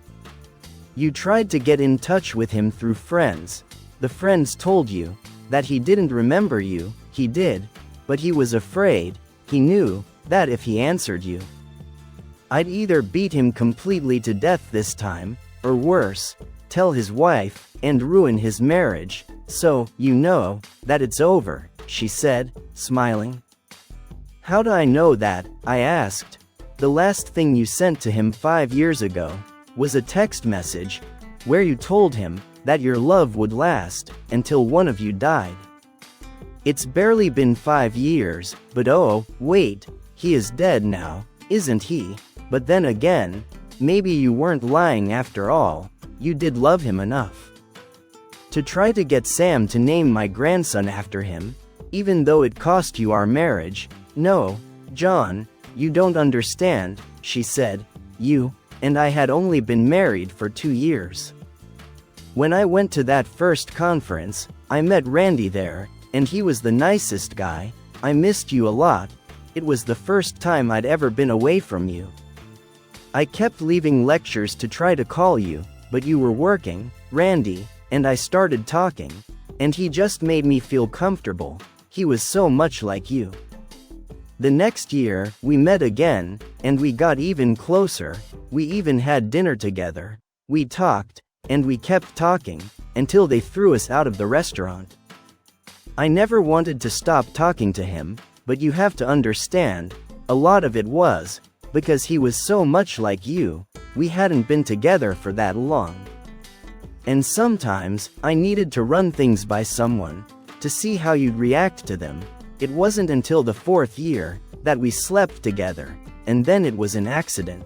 You tried to get in touch with him through friends. The friends told you that he didn't remember you. He did, but he was afraid. He knew that if he answered you, I'd either beat him completely to death this time, or worse, tell his wife, and ruin his marriage. So, you know that it's over, she said, smiling. How do I know that? I asked. The last thing you sent to him 5 years ago was a text message where you told him that your love would last until one of you died. It's barely been 5 years, but oh, wait, he is dead now, isn't he? But then again, maybe you weren't lying after all. You did love him enough to try to get Sam to name my grandson after him, even though it cost you our marriage. No, John, you don't understand, she said. You and I had only been married for 2 years. When I went to that first conference, I met Randy there, and he was the nicest guy. I missed you a lot. It was the first time I'd ever been away from you. I kept leaving lectures to try to call you, but you were working, Randy, and I started talking, and he just made me feel comfortable. He was so much like you. The next year, we met again, and we got even closer. We even had dinner together. We talked, and we kept talking, until they threw us out of the restaurant. I never wanted to stop talking to him, but you have to understand, a lot of it was because he was so much like you. We hadn't been together for that long. And sometimes, I needed to run things by someone, to see how you'd react to them. It wasn't until the 4th year that we slept together, and then it was an accident.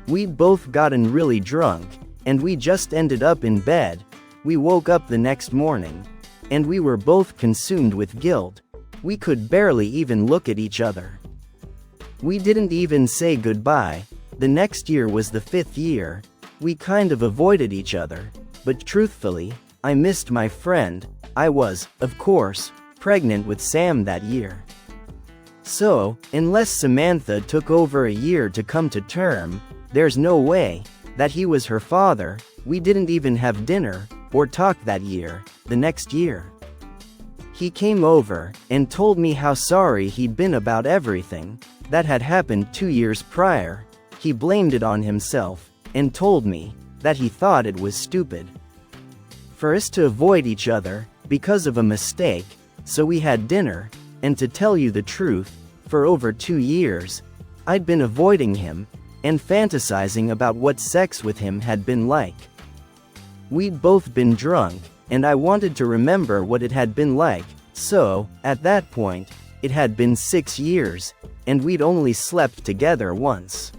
We'd both gotten really drunk, and we just ended up in bed. We woke up the next morning, and we were both consumed with guilt. We could barely even look at each other. We didn't even say goodbye. The next year was the 5th year. We kind of avoided each other, but truthfully, I missed my friend. I was, of course, pregnant with Sam that year. So, unless Samantha took over a year to come to term, there's no way that he was her father. We didn't even have dinner or talk that year. The next year, he came over and told me how sorry he'd been about everything that had happened 2 years prior. He blamed it on himself and told me that he thought it was stupid for us to avoid each other because of a mistake. So we had dinner, and to tell you the truth, for over 2 years, I'd been avoiding him and fantasizing about what sex with him had been like. We'd both been drunk, and I wanted to remember what it had been like. So, at that point, it had been 6 years, and we'd only slept together once.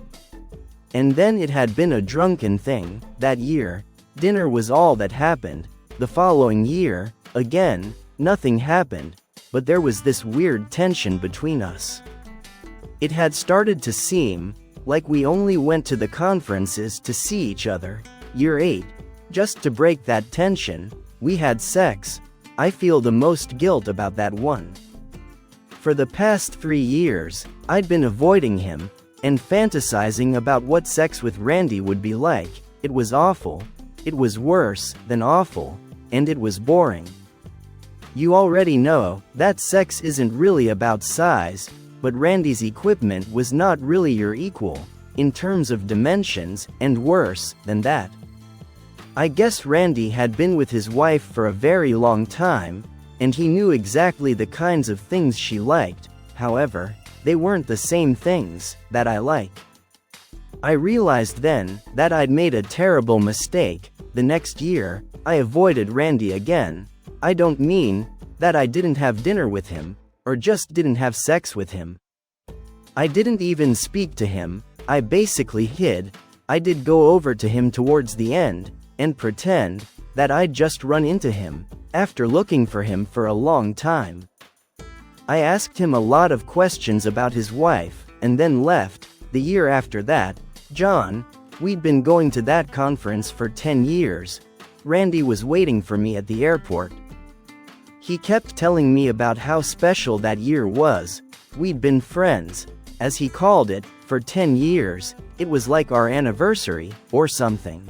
And then it had been a drunken thing. That year, dinner was all that happened. The following year, again, nothing happened, but there was this weird tension between us. It had started to seem like we only went to the conferences to see each other. Year 8, Just to break that tension, we had sex. I feel the most guilt about that one. For the past 3 years, I'd been avoiding him, and fantasizing about what sex with Randy would be like. It was awful. It was worse than awful, and it was boring. You already know that sex isn't really about size, but Randy's equipment was not really your equal, in terms of dimensions, and worse than that. I guess Randy had been with his wife for a very long time, and he knew exactly the kinds of things she liked. However, they weren't the same things that I like. I realized then that I'd made a terrible mistake. The next year, I avoided Randy again. I don't mean that I didn't have dinner with him, or just didn't have sex with him. I didn't even speak to him. I basically hid. I did go over to him towards the end, and pretend that I'd just run into him, after looking for him for a long time. I asked him a lot of questions about his wife, and then left. The year after that, John, we'd been going to that conference for 10 years. Randy was waiting for me at the airport. He kept telling me about how special that year was. We'd been friends, as he called it, for 10 years. It was like our anniversary, or something.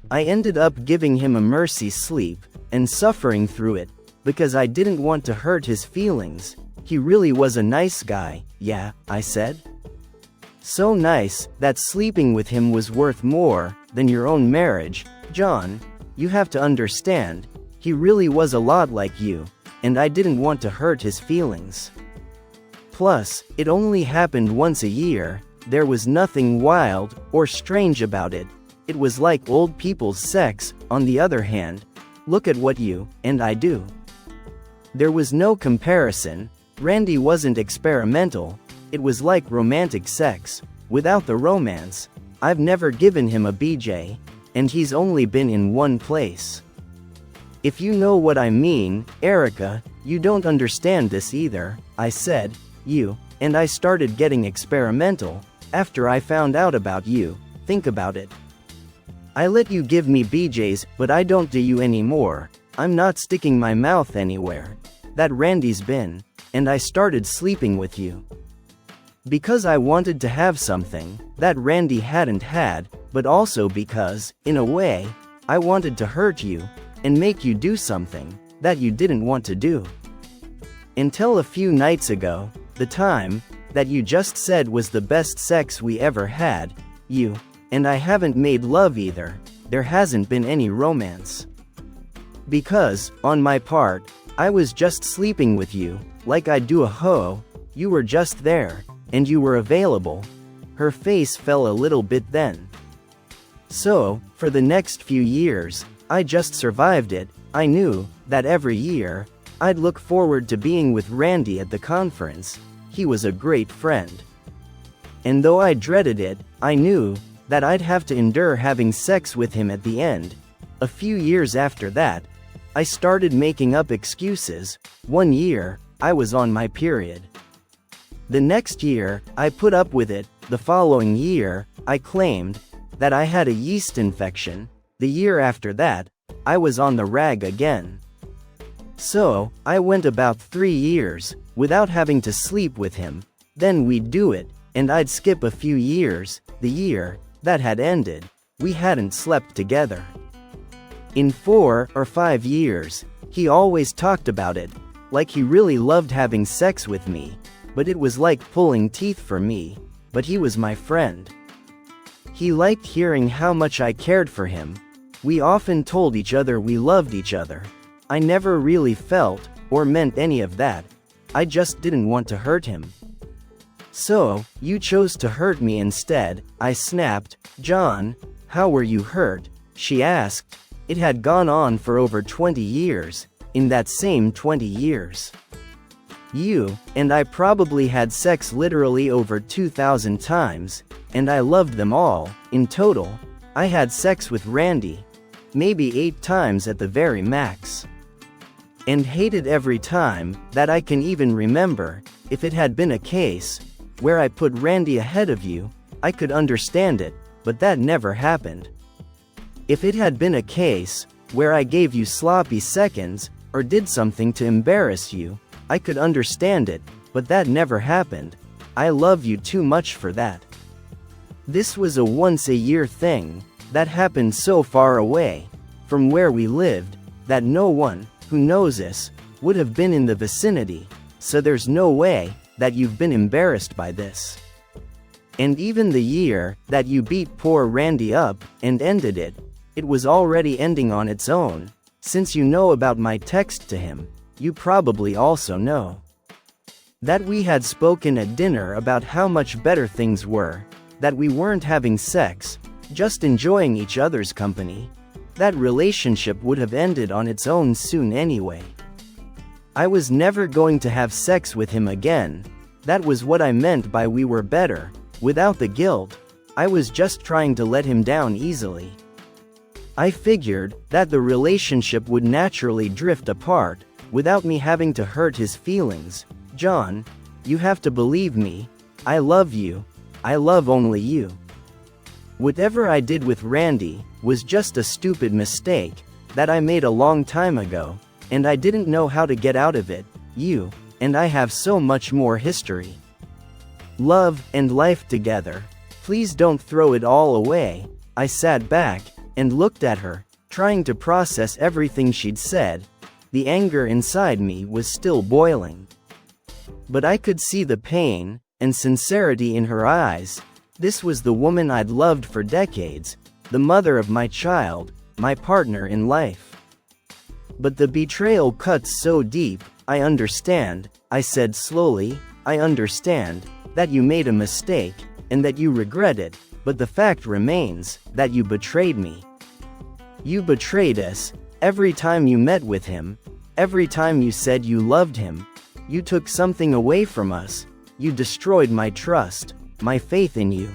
I ended up giving him a mercy sleep, and suffering through it, because I didn't want to hurt his feelings. He really was a nice guy, yeah, I said. So nice, that sleeping with him was worth more than your own marriage. John, you have to understand, he really was a lot like you, and I didn't want to hurt his feelings. Plus, it only happened once a year. There was nothing wild or strange about it. It was like old people's sex. On the other hand, look at what you and I do. There was no comparison. Randy wasn't experimental. It was like romantic sex, without the romance. I've never given him a BJ, and he's only been in one place. If you know what I mean, Erica, you don't understand this either, I said. You and I started getting experimental after I found out about you. Think about it. I let you give me BJs, but I don't do you anymore. I'm not sticking my mouth anywhere. That Randy's been, and I started sleeping with you. Because I wanted to have something that Randy hadn't had, but also because, in a way, I wanted to hurt you and make you do something that you didn't want to do. Until a few nights ago, the time that you just said was the best sex we ever had. You and I haven't made love either. There hasn't been any romance. Because, on my part, I was just sleeping with you, like I do a hoe. You were just there, and you were available. Her face fell a little bit then. So, for the next few years, I just survived it. I knew that every year, I'd look forward to being with Randy at the conference. He was a great friend. And though I dreaded it, I knew that I'd have to endure having sex with him at the end. A few years after that, I started making up excuses. One year, I was on my period. The next year, I put up with it. The following year, I claimed that I had a yeast infection. The year after that, I was on the rag again. So, I went about 3 years without having to sleep with him. Then we'd do it, and I'd skip a few years. The year that had ended, we hadn't slept together. In 4 or 5 years, he always talked about it, like he really loved having sex with me, but it was like pulling teeth for me. But he was my friend. He liked hearing how much I cared for him. We often told each other we loved each other. I never really felt or meant any of that. I just didn't want to hurt him. So, you chose to hurt me instead, I snapped. John, how were you hurt? She asked. It had gone on for over 20 years. In that same 20 years, you and I probably had sex literally over 2,000 times, and I loved them all. In total, I had sex with Randy maybe 8 times at the very max. And hated every time that I can even remember. If it had been a case where I put Randy ahead of you, I could understand it, but that never happened. If it had been a case where I gave you sloppy seconds, or did something to embarrass you, I could understand it, but that never happened. I love you too much for that. This was a once-a-year thing that happened so far away from where we lived that no one who knows us would have been in the vicinity, so there's no way that you've been embarrassed by this. And even the year that you beat poor Randy up and ended it, it was already ending on its own. Since you know about my text to him, you probably also know that we had spoken at dinner about how much better things were, that we weren't having sex, just enjoying each other's company. That relationship would have ended on its own soon anyway. I was never going to have sex with him again. That was what I meant by we were better, without the guilt. I was just trying to let him down easily. I figured that the relationship would naturally drift apart, without me having to hurt his feelings. John, you have to believe me. I love you. I love only you. Whatever I did with Randy was just a stupid mistake that I made a long time ago, and I didn't know how to get out of it. You and I have so much more history, love, and life together. Please don't throw it all away. I sat back and looked at her, trying to process everything she'd said. The anger inside me was still boiling, but I could see the pain and sincerity in her eyes. This was the woman I'd loved for decades, the mother of my child, my partner in life. But the betrayal cuts so deep. I understand, I said slowly. I understand that you made a mistake, and that you regret it, but the fact remains that you betrayed me. You betrayed us. Every time you met with him, every time you said you loved him, you took something away from us. You destroyed my trust, my faith in you,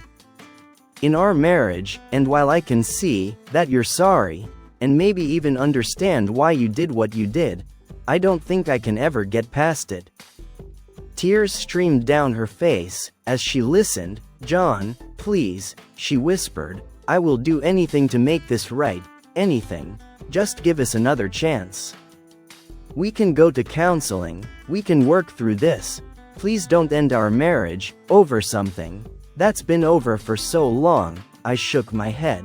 in our marriage. And while I can see that you're sorry, and maybe even understand why you did what you did, I don't think I can ever get past it. Tears streamed down her face as she listened. John, please, she whispered. I will do anything to make this right. Anything. Just give us another chance. We can go to counseling. We can work through this. Please don't end our marriage over something that's been over for so long. I shook my head.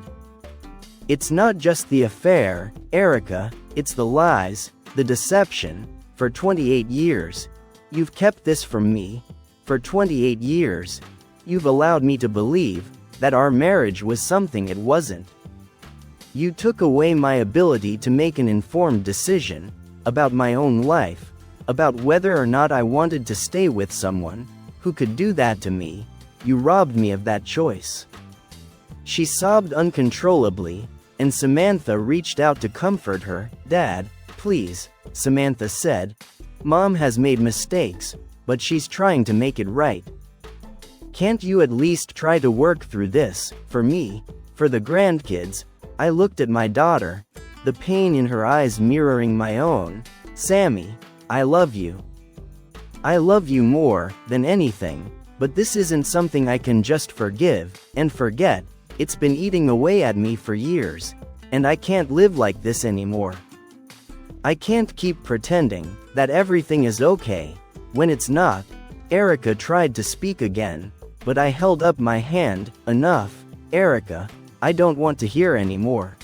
It's not just the affair, Erica, it's the lies, the deception. For 28 years, you've kept this from me. For 28 years, you've allowed me to believe that our marriage was something it wasn't. You took away my ability to make an informed decision about my own life, about whether or not I wanted to stay with someone who could do that to me. You robbed me of that choice. She sobbed uncontrollably, and Samantha reached out to comfort her. Dad, please, Samantha said. Mom has made mistakes, but she's trying to make it right. Can't you at least try to work through this, for me, for the grandkids? I looked at my daughter, the pain in her eyes mirroring my own. Sammy, I love you. I love you more than anything, but this isn't something I can just forgive and forget. It's been eating away at me for years, and I can't live like this anymore. I can't keep pretending that everything is okay when it's not. Erica tried to speak again, but I held up my hand. Enough, Erica. I don't want to hear anymore.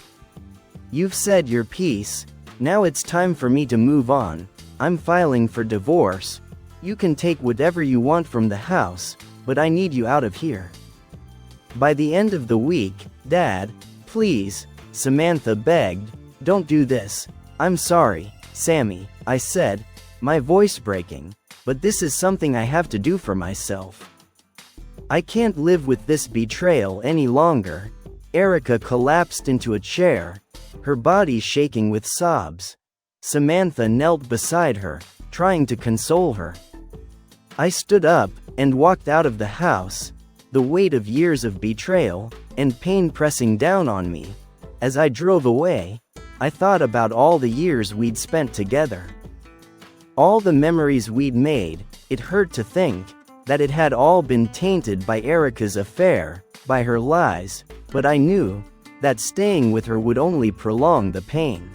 You've said your piece. Now it's time for me to move on. I'm filing for divorce. You can take whatever you want from the house, but I need you out of here by the end of the week. Dad, please, Samantha begged. Don't do this. I'm sorry, Sammy, I said, my voice breaking, but this is something I have to do for myself. I can't live with this betrayal any longer. Erica collapsed into a chair, her body shaking with sobs. Samantha knelt beside her, trying to console her. I stood up and walked out of the house, the weight of years of betrayal and pain pressing down on me. As I drove away, I thought about all the years we'd spent together, all the memories we'd made. It hurt to think that it had all been tainted by Erica's affair, by her lies, but I knew that staying with her would only prolong the pain.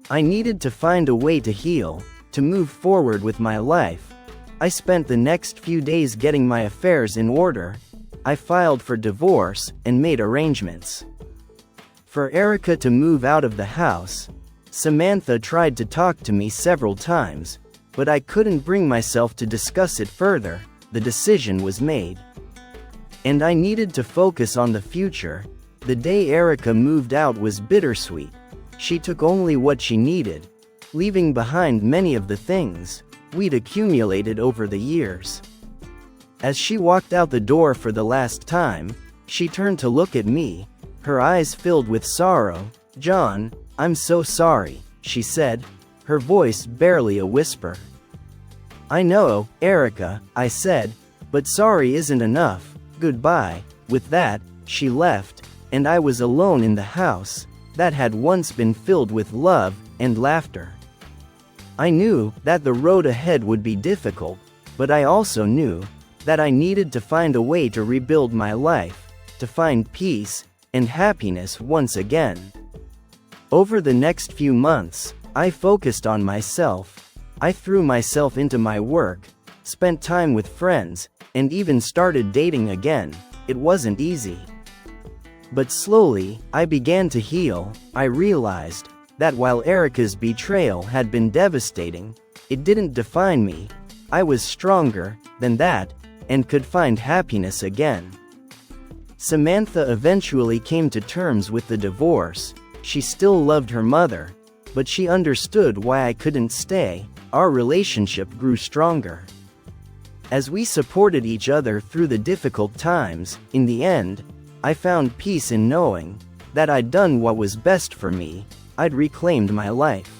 I needed to find a way to heal, to move forward with my life. I spent the next few days getting my affairs in order. I filed for divorce and made arrangements for Erica to move out of the house. Samantha tried to talk to me several times, but I couldn't bring myself to discuss it further. The decision was made, and I needed to focus on the future. The day Erica moved out was bittersweet. She took only what she needed, leaving behind many of the things we'd accumulated over the years. As she walked out the door for the last time, she turned to look at me, her eyes filled with sorrow. "John, I'm so sorry," she said, her voice barely a whisper. "I know, Erica," I said, "but sorry isn't enough. Goodbye." With that, she left, and I was alone in the house that had once been filled with love and laughter. I knew that the road ahead would be difficult, but I also knew that I needed to find a way to rebuild my life, to find peace and happiness once again. Over the next few months, I focused on myself. I threw myself into my work, spent time with friends, and even started dating again. It wasn't easy. But slowly, I began to heal. I realized that while Erica's betrayal had been devastating, it didn't define me. I was stronger than that, and could find happiness again. Samantha eventually came to terms with the divorce. She still loved her mother, but she understood why I couldn't stay. Our relationship grew stronger as we supported each other through the difficult times. In the end, I found peace in knowing that I'd done what was best for me. I'd reclaimed my life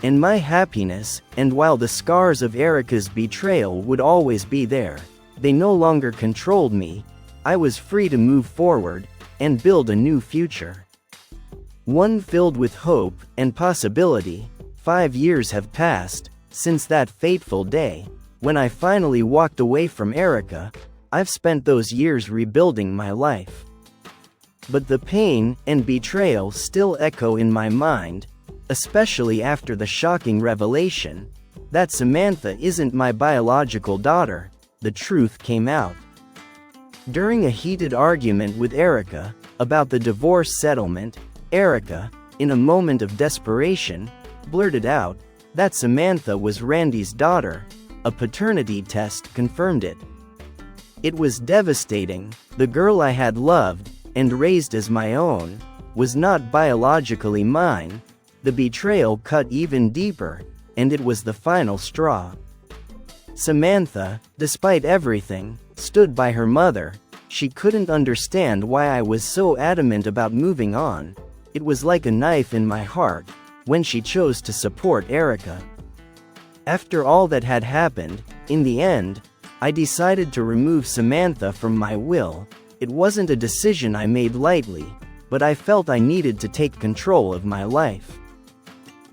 and my happiness, and while the scars of Erica's betrayal would always be there, they no longer controlled me. I was free to move forward and build a new future, one filled with hope and possibility. 5 years have passed since that fateful day when I finally walked away from Erica. I've spent those years rebuilding my life, but the pain and betrayal still echo in my mind, especially after the shocking revelation that Samantha isn't my biological daughter. The truth came out during a heated argument with Erica about the divorce settlement. Erica, in a moment of desperation, blurted out that Samantha was Randy's daughter. A paternity test confirmed it. It was devastating. The girl I had loved and raised as my own was not biologically mine. The betrayal cut even deeper, and it was the final straw. Samantha, despite everything, stood by her mother. She couldn't understand why I was so adamant about moving on. It was like a knife in my heart when she chose to support Erica. After all that had happened, in the end, I decided to remove Samantha from my will. It wasn't a decision I made lightly, but I felt I needed to take control of my life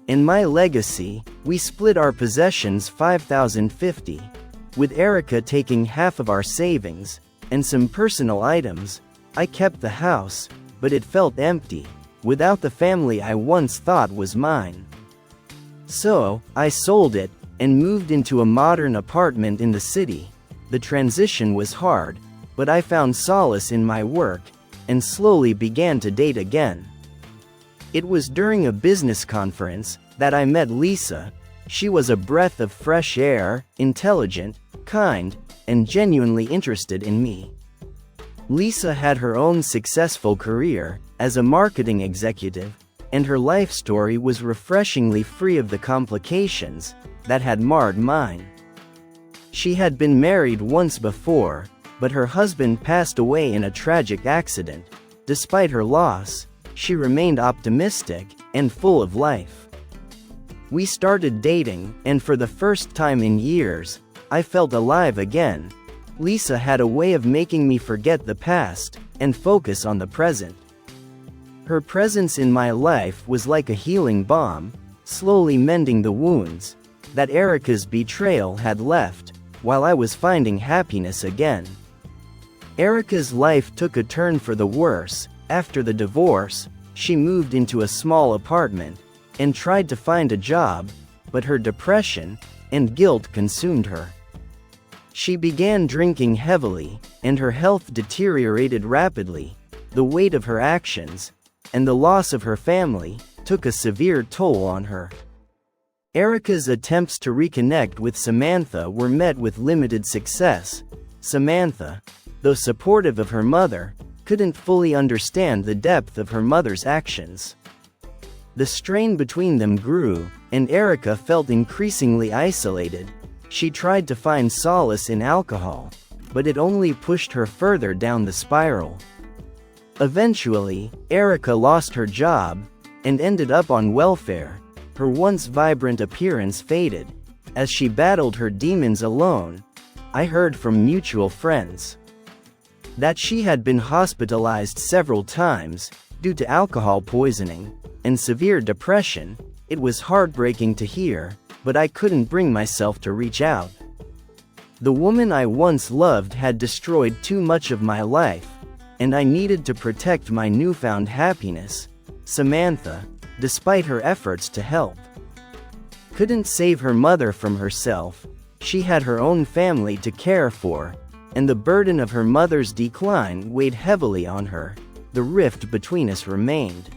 and my legacy. We split our possessions 50-50, with Erica taking half of our savings and some personal items. I kept the house, but it felt empty without the family I once thought was mine. So, I sold it and moved into a modern apartment in the city. The transition was hard, but I found solace in my work and slowly began to date again. It was during a business conference that I met Lisa. She was a breath of fresh air, intelligent, kind, and genuinely interested in me. Lisa had her own successful career as a marketing executive, and her life story was refreshingly free of the complications that had marred mine. She had been married once before, but her husband passed away in a tragic accident. Despite her loss, she remained optimistic and full of life. We started dating, and for the first time in years, I felt alive again. Lisa had a way of making me forget the past and focus on the present. Her presence in my life was like a healing balm, slowly mending the wounds that Erica's betrayal had left, while I was finding happiness again. Erica's life took a turn for the worse After the divorce, she moved into a small apartment and tried to find a job, but her depression and guilt consumed her. She began drinking heavily, and her health deteriorated rapidly. The weight of her actions and the loss of her family took a severe toll on her. Erica's attempts to reconnect with Samantha were met with limited success. Samantha, though supportive of her mother, couldn't fully understand the depth of her mother's actions. The strain between them grew, and Erica felt increasingly isolated. She tried to find solace in alcohol, but it only pushed her further down the spiral. Eventually, Erica lost her job and ended up on welfare. Her once vibrant appearance faded. As she battled her demons alone, I heard from mutual friends that she had been hospitalized several times due to alcohol poisoning and severe depression. It was heartbreaking to hear, but I couldn't bring myself to reach out. The woman I once loved had destroyed too much of my life, and I needed to protect my newfound happiness. Samantha, despite her efforts to help, couldn't save her mother from herself. She had her own family to care for, and the burden of her mother's decline weighed heavily on her. The rift between us remained.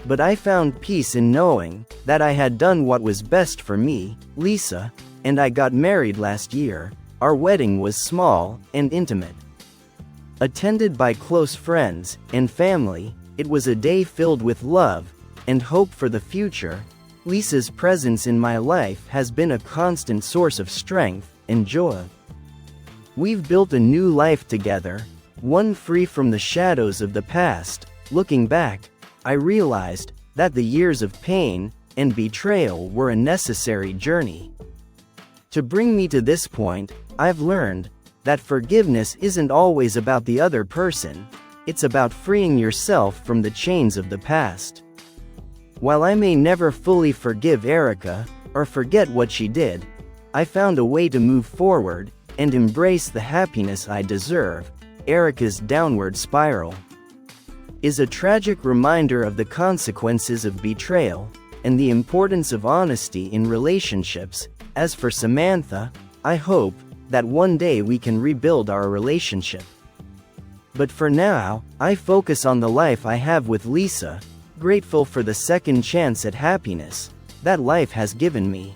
But I found peace in knowing that I had done what was best for me, Lisa, and I got married last year. Our wedding was small and intimate. Attended by close friends and family, it was a day filled with love and hope for the future. Lisa's presence in my life has been a constant source of strength and joy. We've built a new life together, one free from the shadows of the past. Looking back, I realized that the years of pain and betrayal were a necessary journey to bring me to this point. I've learned that forgiveness isn't always about the other person, it's about freeing yourself from the chains of the past. While I may never fully forgive Erica or forget what she did, I found a way to move forward and embrace the happiness I deserve. Erica's downward spiral is a tragic reminder of the consequences of betrayal and the importance of honesty in relationships. As for Samantha, I hope that one day we can rebuild our relationship. But for now, I focus on the life I have with Lisa, grateful for the second chance at happiness that life has given me.